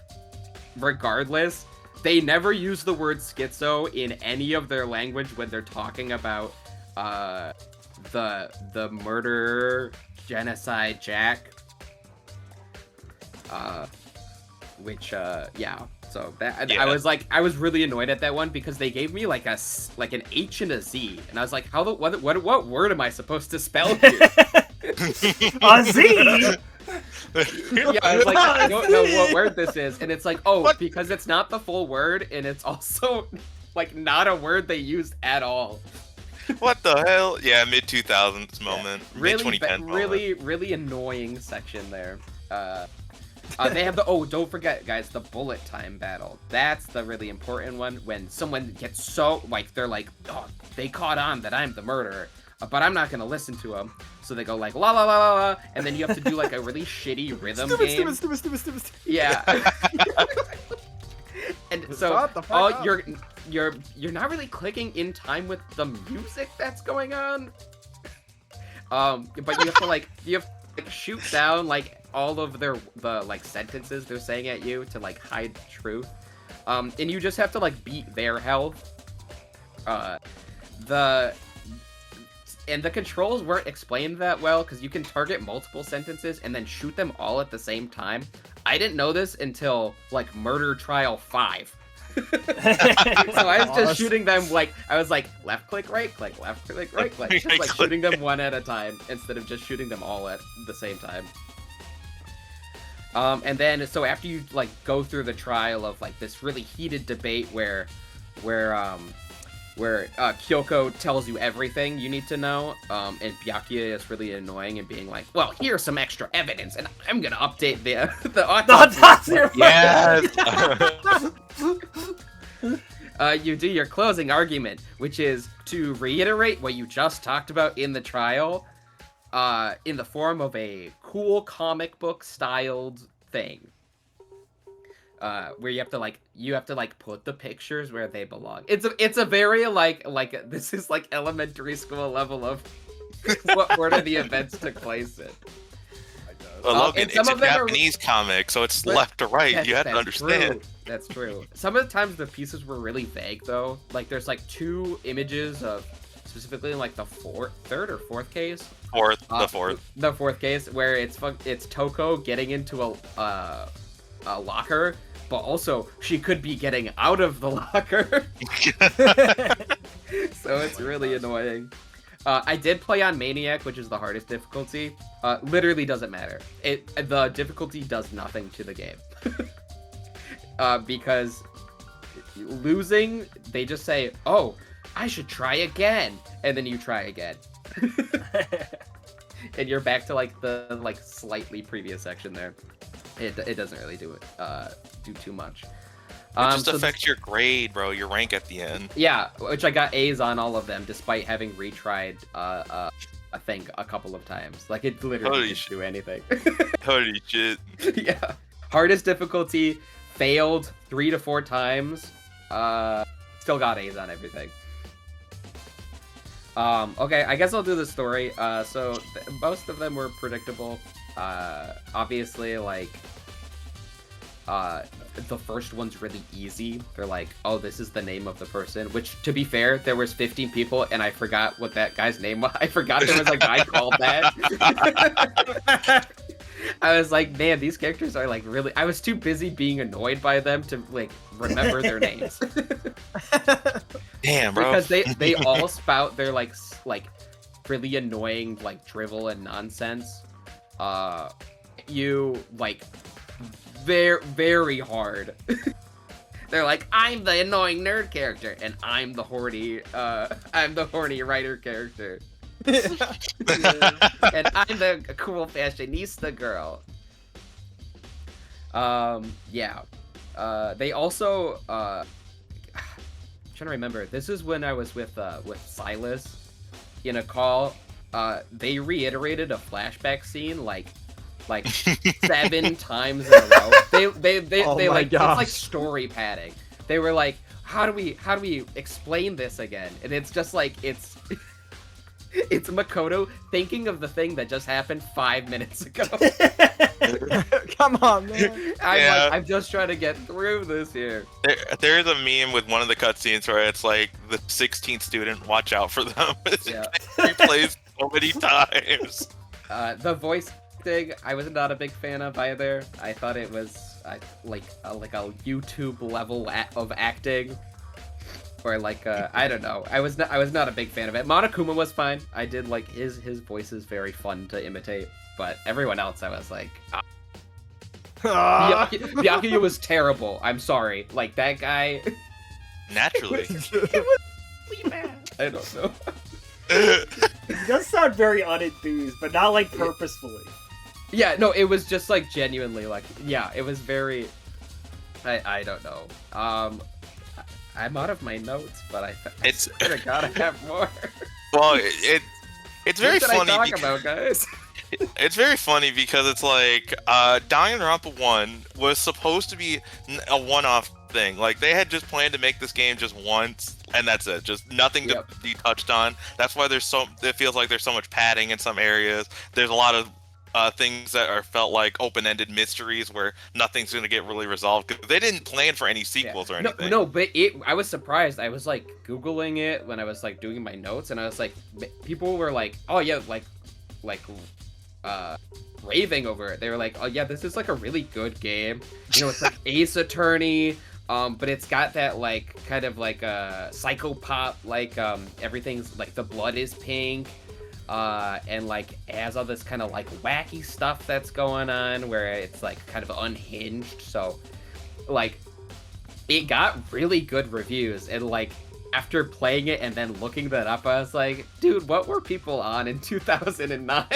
regardless, they never use the word schizo in any of their language when they're talking about the murder genocide Jack. Yeah. So that yeah. I was really annoyed at that one because they gave me like an H and a Z, and I was like, what word am I supposed to spell here? A Z. Yeah, I was like, I don't know what word this is, and it's like, oh, what? Because it's not the full word, and it's also like not a word they used at all. What the hell? Yeah, mid 2000s moment, mid 2010 really annoying section there. They have don't forget, guys, the bullet time battle. That's the really important one when someone gets so, like, they're like, oh, they caught on that I'm the murderer, but I'm not going to listen to them. So they go like, la la la la la, and then you have to do like a really shitty rhythm game. Stupid. Yeah. And so you're not really clicking in time with the music that's going on. But you have to like shoot down like all of the like sentences they're saying at you to like hide the truth. And you just have to like beat their health. The controls weren't explained that well because you can target multiple sentences and then shoot them all at the same time. I didn't know this until like Murder Trial 5. So I was just shooting them like, I was like left click, right click, left click, right click, just like shooting them one at a time instead of just shooting them all at the same time. And then so after you like go through the trial of like this really heated debate where Kyoko tells you everything you need to know, and Byakuya is really annoying and being like, well, here's some extra evidence, and I'm gonna update the autopsy. Yes! You do your closing argument, which is to reiterate what you just talked about in the trial, in the form of a cool comic book styled thing. Where you have to put the pictures where they belong. It's a very like this is like elementary school level of what order the events took place in. Well, Logan, it's a Japanese comic, so it's left to right. You have to understand. True. That's true. Some of the times the pieces were really vague though. Like there's like 2 images of specifically in like the third or fourth case. The fourth case where it's Toko getting into a locker, but also she could be getting out of the locker. So it's really annoying. I did play on Maniac, which is the hardest difficulty. Literally doesn't matter. The difficulty does nothing to the game. Because losing, they just say, "Oh, I should try again," and then you try again. And you're back to like the slightly previous section there. It doesn't really do too much. It just affects your grade, bro. Your rank at the end. Yeah, which I got A's on all of them, despite having retried a thing a couple of times. Like it literally didn't do anything. Holy shit. Yeah. Hardest difficulty, failed 3 to 4 times. Still got A's on everything. Okay, I guess I'll do the story. So most of them were predictable. Obviously, like, the first one's really easy. They're like, oh, this is the name of the person, which, to be fair, there was 15 people, and I forgot what that guy's name was. I forgot there was a guy called that. I was like, man, these characters are, like, really... I was too busy being annoyed by them to, like, remember their names. Damn, bro. Because they all spout their, like, really annoying, like, drivel and nonsense. You, like... very, very hard. They're like, I'm the annoying nerd character, and I'm the horny writer character. And I'm the cool fashionista girl. Yeah. They also, I'm trying to remember. This is when I was with Silas in a call. They reiterated a flashback scene like 7 times in a row. They like, it's like story padding. They were like, how do we explain this again? And it's just like it's Makoto thinking of the thing that just happened 5 minutes ago. Come on, man. I'm just trying to get through this here. There's a meme with one of the cutscenes where it's like the 16th student, watch out for them. Yeah. He plays so many times. The voice thing I was not a big fan of either. I thought it was like a YouTube level of acting, or like I don't know. I was not a big fan of it. Monokuma was fine. I did like his voice is very fun to imitate, but everyone else I was like, Byakuya was terrible. I'm sorry. Like that guy. Naturally. It was really bad. I don't know. It does sound very unenthused, but not like purposefully. Yeah, no, it was just like genuinely like, yeah, it was very, I don't know. I'm out of my notes, but I swear to God, I have more. Well, it's very funny. What did I talk about, guys? It's very funny because it's like Danganronpa 1 was supposed to be a one-off thing. Like they had just planned to make this game just once, and that's it. Just nothing to be touched on. That's why it feels like there's so much padding in some areas. There's a lot of things that are felt like open-ended mysteries where nothing's going to get really resolved because they didn't plan for any sequels or anything. No, but I was surprised. I was like Googling it when I was like doing my notes, and I was like, people were like, oh yeah, like raving over it. They were like, oh yeah, this is like a really good game. You know, it's like Ace Attorney, but it's got that like kind of like a psychopop, like everything's like the blood is pink. And like has all this kind of like wacky stuff that's going on where it's like kind of unhinged. So like it got really good reviews, and like after playing it and then looking that up, I was like, dude, what were people on in 2009?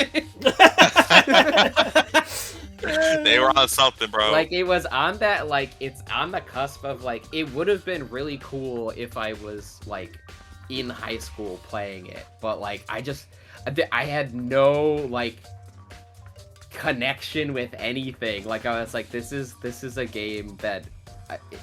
They were on something, bro. Like it was on that, like it's on the cusp of like, it would have been really cool if I was like in high school playing it, but like I had no like connection with anything. Like I was like, this is a game that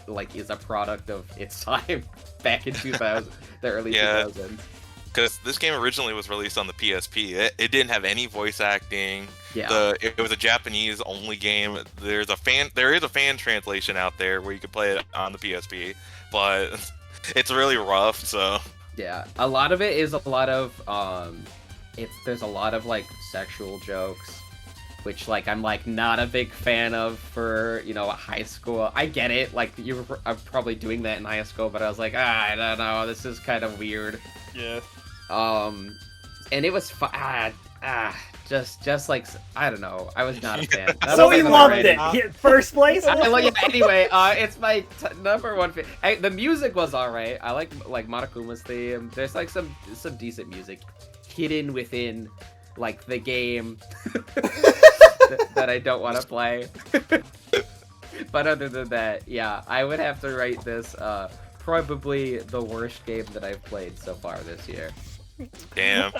like is a product of its time back in 2000, the early 2000s. Because this game originally was released on the PSP. It didn't have any voice acting. Yeah. It was a Japanese only game. There is a fan translation out there where you can play it on the PSP, but it's really rough. So yeah, a lot of it is a lot of there's a lot of like sexual jokes, which like I'm like not a big fan of for a high school. I get it, like you were probably doing that in high school, but I was like, I don't know, this is kind of weird. Yeah. And it was just like I don't know. I was not a fan. So he loved it. First place. Anyway, it's my number one. The music was alright. I like Monokuma's theme. There's like some decent music hidden within like the game that I don't want to play. But other than that, yeah, I would have to rate this probably the worst game that I've played so far this year. damn.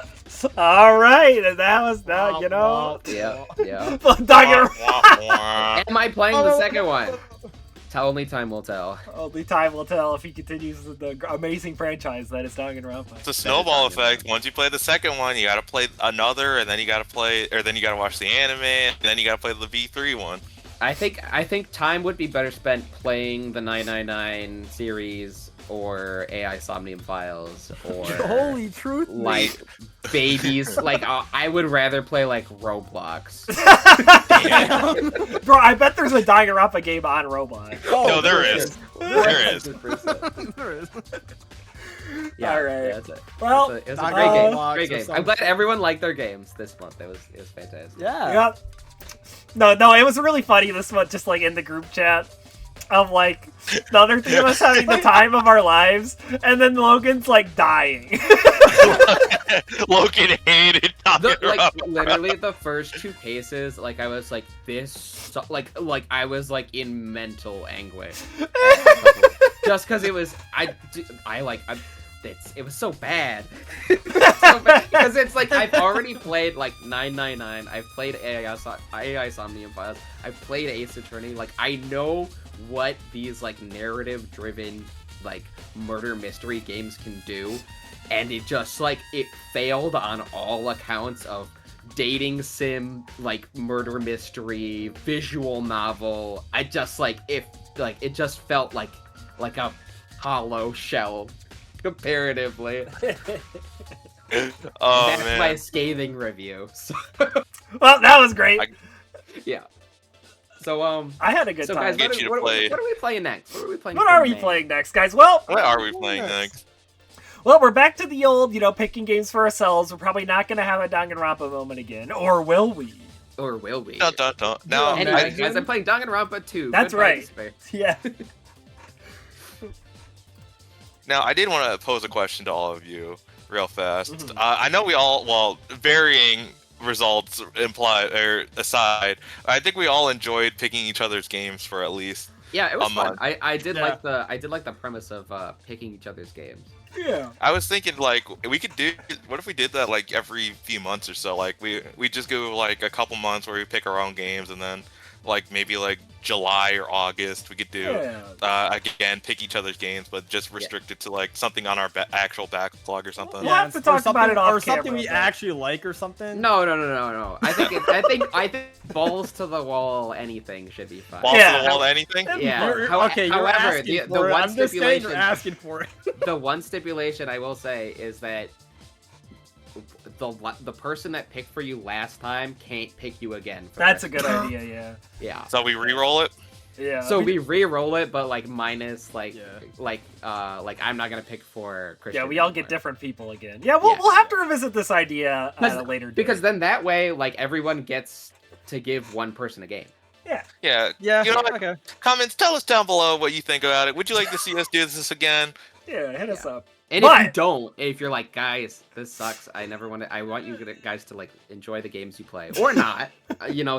All right, and that was that. Yeah. Am I playing the second one? Only time will tell. Only time will tell if he continues the amazing franchise that is Danganronpa. It's a snowball effect. Once you play the second one, you gotta play another, and then you gotta watch the anime, and then you gotta play the V3 one. I think time would be better spent playing the 999 series or AI Somnium Files or Holy truth, like babies. Like I would rather play like Roblox. Bro, I bet there's a Danganronpa game on Roblox. Oh, no, there is. There is. There is. Yeah, all right. Yeah, that's it. Well, it was a great game. Great game. I'm glad everyone liked their games this month. It was fantastic. Yeah. Yep. No, it was really funny this month, just like in the group chat. Of like the other three of us having the time of our lives, and then Logan's like dying. Logan hated Literally the first two cases, like I was like this, like I was like in mental anguish, just because it was it was so bad. Because it's like I've already played like 999. I've played AI Somnium Files. I've played Ace Attorney. Like I know what these like narrative-driven like murder mystery games can do, and it just like it failed on all accounts of dating sim, like murder mystery, visual novel. I just like it just felt like a hollow shell. Comparatively. Oh, That's my scathing review. So... Well, that was great. Yeah. So I had a good time. Guys, what are we playing next? What are we playing next, guys? Well, what are we playing next? Well, we're back to the old, picking games for ourselves. We're probably not going to have a Danganronpa moment again, or will we? Or will we? Dun, dun, dun. No, anyway, guys, I'm playing Danganronpa 2. That's right. Yeah. Now, I did want to pose a question to all of you real fast. Mm-hmm. I know we all, varying results aside, I think we all enjoyed picking each other's games for at least it was fun. month. I did like the premise of picking each other's games. Yeah. I was thinking like what if we did that like every few months or so? Like we just go like a couple months where we pick our own games, and then like maybe like July or August we could do again pick each other's games, but just restricted to like something on our actual backlog or something. We'll have to talk about it off or something camera, we actually like or something. No. I think balls to the wall anything should be fine. Balls to the wall anything. Yeah. You're asking for it. I'm just saying you're asking for it. The one stipulation I will say is that the person that picked for you last time can't pick you again. That's a good idea, yeah. Yeah. So we re-roll it? Yeah. So we re-roll it, but like minus I'm not gonna pick for Christian. Yeah, we all get different people again. Yeah, we'll have to revisit this idea at a later date. Because then that way, like everyone gets to give one person a game. Yeah. Okay. Comments, tell us down below what you think about it. Would you like to see us do this again? Yeah, hit us up. And if you don't, if you're like, guys, this sucks. I never want to. I want you guys to like enjoy the games you play, or not.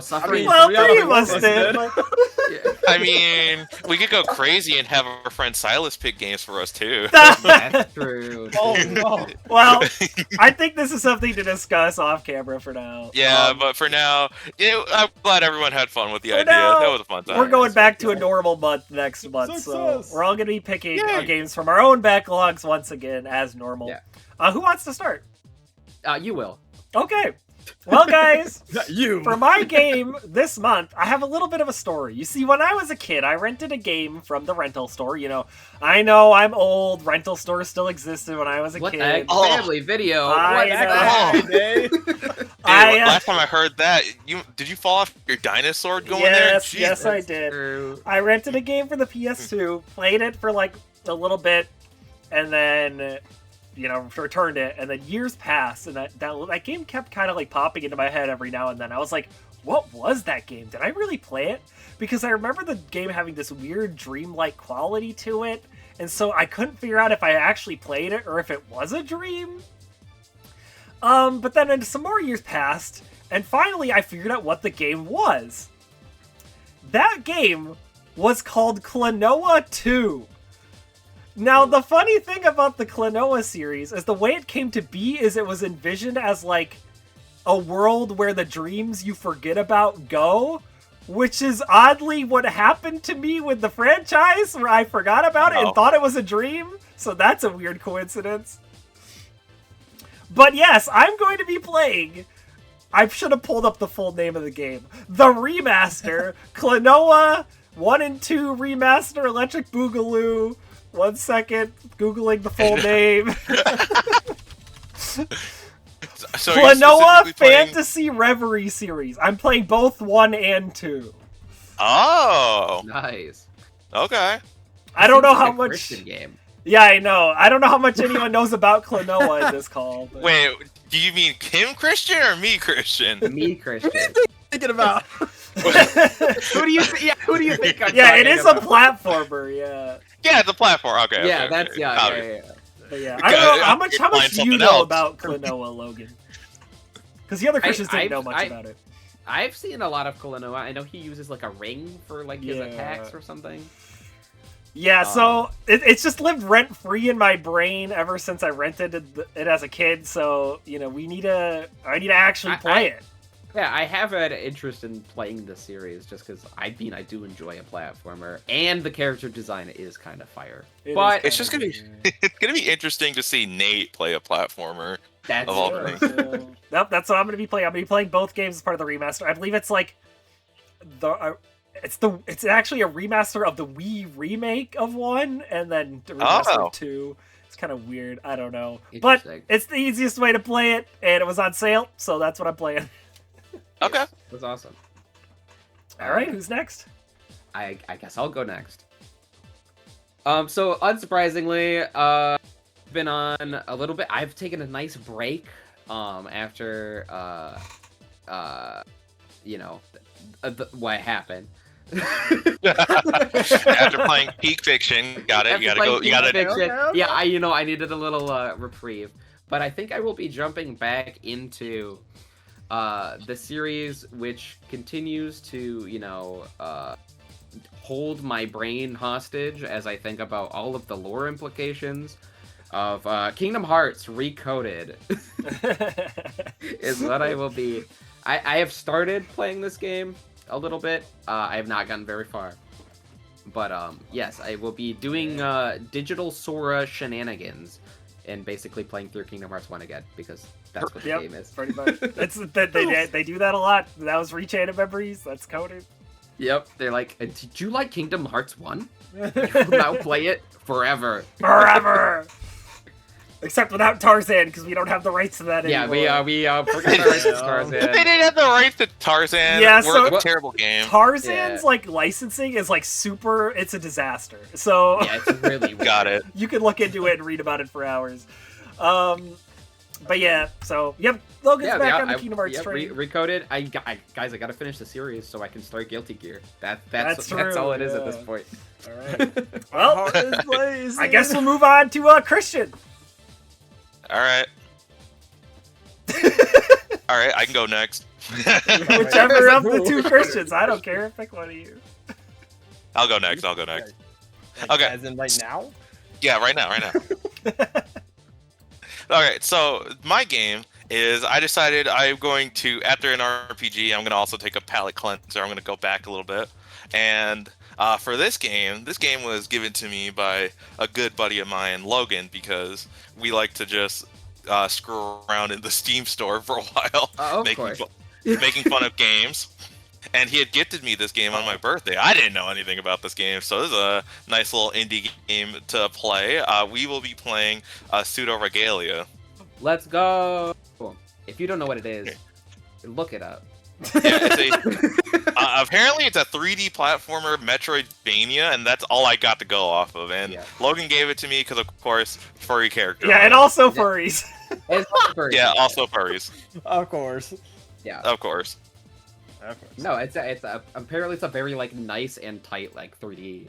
Suffering. Well, we three all of us was did. good. I mean, we could go crazy and have our friend Silas pick games for us too. That's true. Oh no. Well, I think this is something to discuss off camera for now. Yeah, but for now, I'm glad everyone had fun with the For idea. now, That was a fun time. We're going back to a normal month next month, so Success. we're all going to be picking our Yay. games from our own backlogs once again, as normal. Yeah. Who wants to start? You will. Okay. Well, guys, You. for my game this month, I have a little bit of a story. You see, when I was a kid, I rented a game from the rental store. I know I'm old. Rental stores still existed when I was a What kid. the heck? Oh. Family video. I What's know. that? Dude, I, last time I heard that, did you fall off your dinosaur going yes, there? yes, I That's did. true. I rented a game for the PS2, played it for like a little bit, and then returned it. And then years passed, and that game kept kind of like popping into my head every now and then. I was like, what was that game? Did I really play it? Because I remember the game having this weird dreamlike quality to it, and so I couldn't figure out if I actually played it or if it was a dream. But then some more years passed, and finally I figured out what the game was. That game was called Klonoa 2. Now, the funny thing about the Klonoa series is the way it came to be is it was envisioned as, like, a world where the dreams you forget about go, which is oddly what happened to me with the franchise, where I forgot about it and thought it was a dream, so that's a weird coincidence. But yes, I'm going to be playing... I should have pulled up the full name of the game. The Remaster, Klonoa 1 and 2 Remaster Electric Boogaloo. 1 second, Googling the full name. So are you Klonoa specifically playing- Fantasy Reverie series. I'm playing both 1 and 2. Oh, Nice. okay. I don't know Seems like how a much... Christian game. Yeah, I know. I don't know how much anyone knows about Klonoa in this call. But... Wait, do you mean Kim Christian or me Christian? Me, Christian. Thinking about. Who do you think? I'm Yeah, it talking is a about? platformer, yeah. Yeah, it's a platform. Okay. Yeah, okay, that's okay. yeah. Okay. Yeah. But yeah, I don't know how much Find do you something know else. about Klonoa, Logan? Because the other Christians didn't know much about it. I've seen a lot of Klonoa. I know he uses like a ring for like his attacks or something. Yeah, so it's just lived rent free in my brain ever since I rented it as a kid. So I need to actually play it. Yeah, I have had interest in playing the series just because I do enjoy a platformer, and the character design is kind of fire. But It's just gonna be it's gonna be interesting to see Nate play a platformer. that's of all true. things. Nope, that's what I'm going to be playing. I'm going to be playing both games as part of the remaster. I believe it's like it's actually a remaster of the Wii remake of 1 and then the remaster of 2. It's kind of weird. I don't know. But Interesting. it's the easiest way to play it, and it was on sale, so that's what I'm playing. Okay. That's awesome. All right, who's next? I guess I'll go next. So unsurprisingly, been on a little bit. I've taken a nice break. After what happened. After playing Peak Fiction, got it. You gotta go. You gotta. Fiction. Yeah, I needed a little reprieve, but I think I will be jumping back into the series, which continues to hold my brain hostage as I think about all of the lore implications of Kingdom Hearts Recoded. Is what I will be. I have started playing this game a little bit. I have not gotten very far. But yes, I will be doing digital Sora shenanigans and basically playing through Kingdom Hearts 1 again, because that's what the game is. Pretty much. They do that a lot. That was Rechained Memories. That's coded. Yep, they're like, did you like Kingdom Hearts 1? You will now play it forever. Forever! Except without Tarzan, because we don't have the rights to that anymore. Yeah, we forgot the rights to Tarzan. They didn't have the rights to Tarzan. Yeah, We're so- a terrible game. Tarzan's like licensing is like super. It's a disaster. So Yeah, it's really weird. Got it. you can look into it and read about it for hours. But yeah, so yep, Logan's back on the Kingdom Hearts train. Recoded. Guys, I gotta finish the series so I can start Guilty Gear. That's true, all it is at yeah. this point. All right. Well, Heart is blazing. I guess we'll move on to Christian. All right. All right, I can go next. Whichever of the two Christians. I don't care. Pick one of you. I'll go next. Okay. As in right now? Yeah, right now. Okay, so my game is I decided I'm going to, after an RPG, I'm going to also take a palate cleanser. I'm going to go back a little bit. And for this game was given to me by a good buddy of mine, Logan, because we like to just screw around in the Steam store for a while, making fun of games. And he had gifted me this game on my birthday. I didn't know anything about this game, so this is a nice little indie game to play. We will be playing Pseudo Regalia. Let's go. If you don't know what it is, look it up. Yeah, apparently it's a 3D platformer Metroidvania, and that's all I got to go off of. And Logan gave it to me because, of course, furry character. Yeah, and also furries. Yeah, also furries. Of course. Yeah. Of course. No, it's apparently it's a very like nice and tight like 3D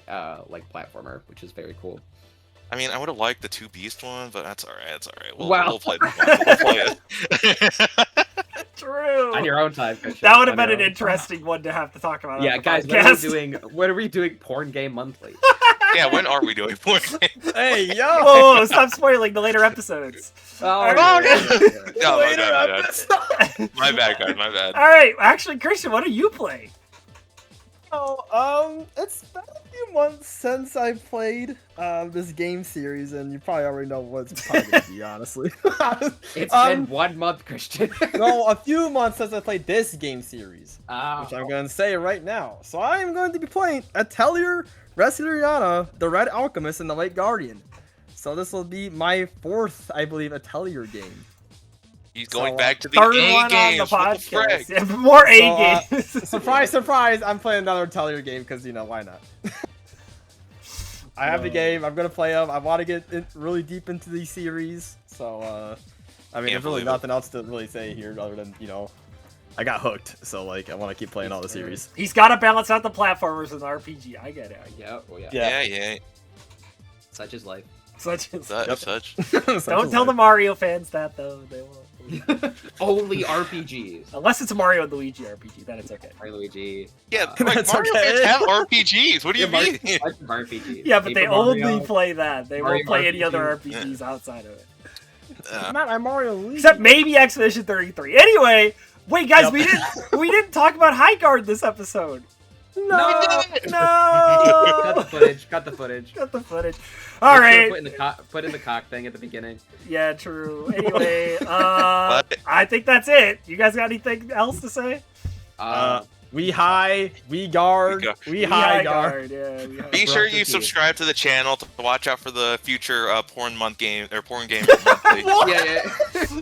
like platformer, which is very cool. I mean, I would have liked the 2 Beast one, but that's alright. We'll play this one. We'll play it. True. On your own time, Christian. That would have been an interesting one to have to talk about. Yeah, guys, when are we doing Porn Game Monthly? Yeah, when are we doing Porn Game? Hey, yo! Whoa, stop spoiling the later episodes. My bad, guys, my bad. Alright, actually, Christian, what are you playing? It's been a few months since I played this game series, and you probably already know what it's probably gonna be, honestly. It's been 1 month, Christian. No, a few months since I played this game series, which I'm going to say right now. So I'm going to be playing Atelier Resiliana, the Red Alchemist, and the Late Guardian. So this will be my 4th, I believe, Atelier game. He's going back to the third A one games. on the podcast. Yeah, more A games. Surprise, surprise! I'm playing another Atelier game because, you know, why not? I have the game. I'm gonna play them. I want to get really deep into the series. So, I mean, there's really nothing else to really say here other than, you know, I got hooked. So, like, I want to keep playing all the series. He's got to balance out the platformers in the RPG. I get it. Yeah. Such is life. Such. Don't tell the Mario fans that, though. They won't. Only RPGs. Unless it's a Mario and Luigi RPG, then it's okay. Mario Luigi. Yeah, like Mario fans have RPGs. What do you mean? RPGs. Yeah, but they Mario, only play that. They Mario won't play any RPG. other RPGs outside of it. Not my Mario Luigi. Except maybe Expedition 33. Anyway, wait, guys, we didn't talk about High Guard this episode. No. Cut the footage. All right. Put in the cock thing at the beginning. Yeah, true. Anyway, I think that's it. You guys got anything else to say? We high, we guard, we high guard. Yeah, Be sure you subscribe to the channel to watch out for the future porn month game or porn game monthly.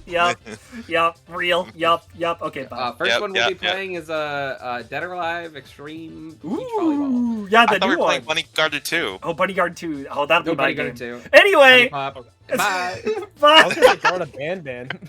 Yep. Real. Yep. Okay, bye. First one we'll be playing is Dead or Alive Extreme Beach Volleyball. Yeah, the I thought new we were one. playing Bunny Guard 2. Oh, Bunny Guard 2. Oh, that'll be my game. 2. Anyway. Bye. I was gonna guard a band.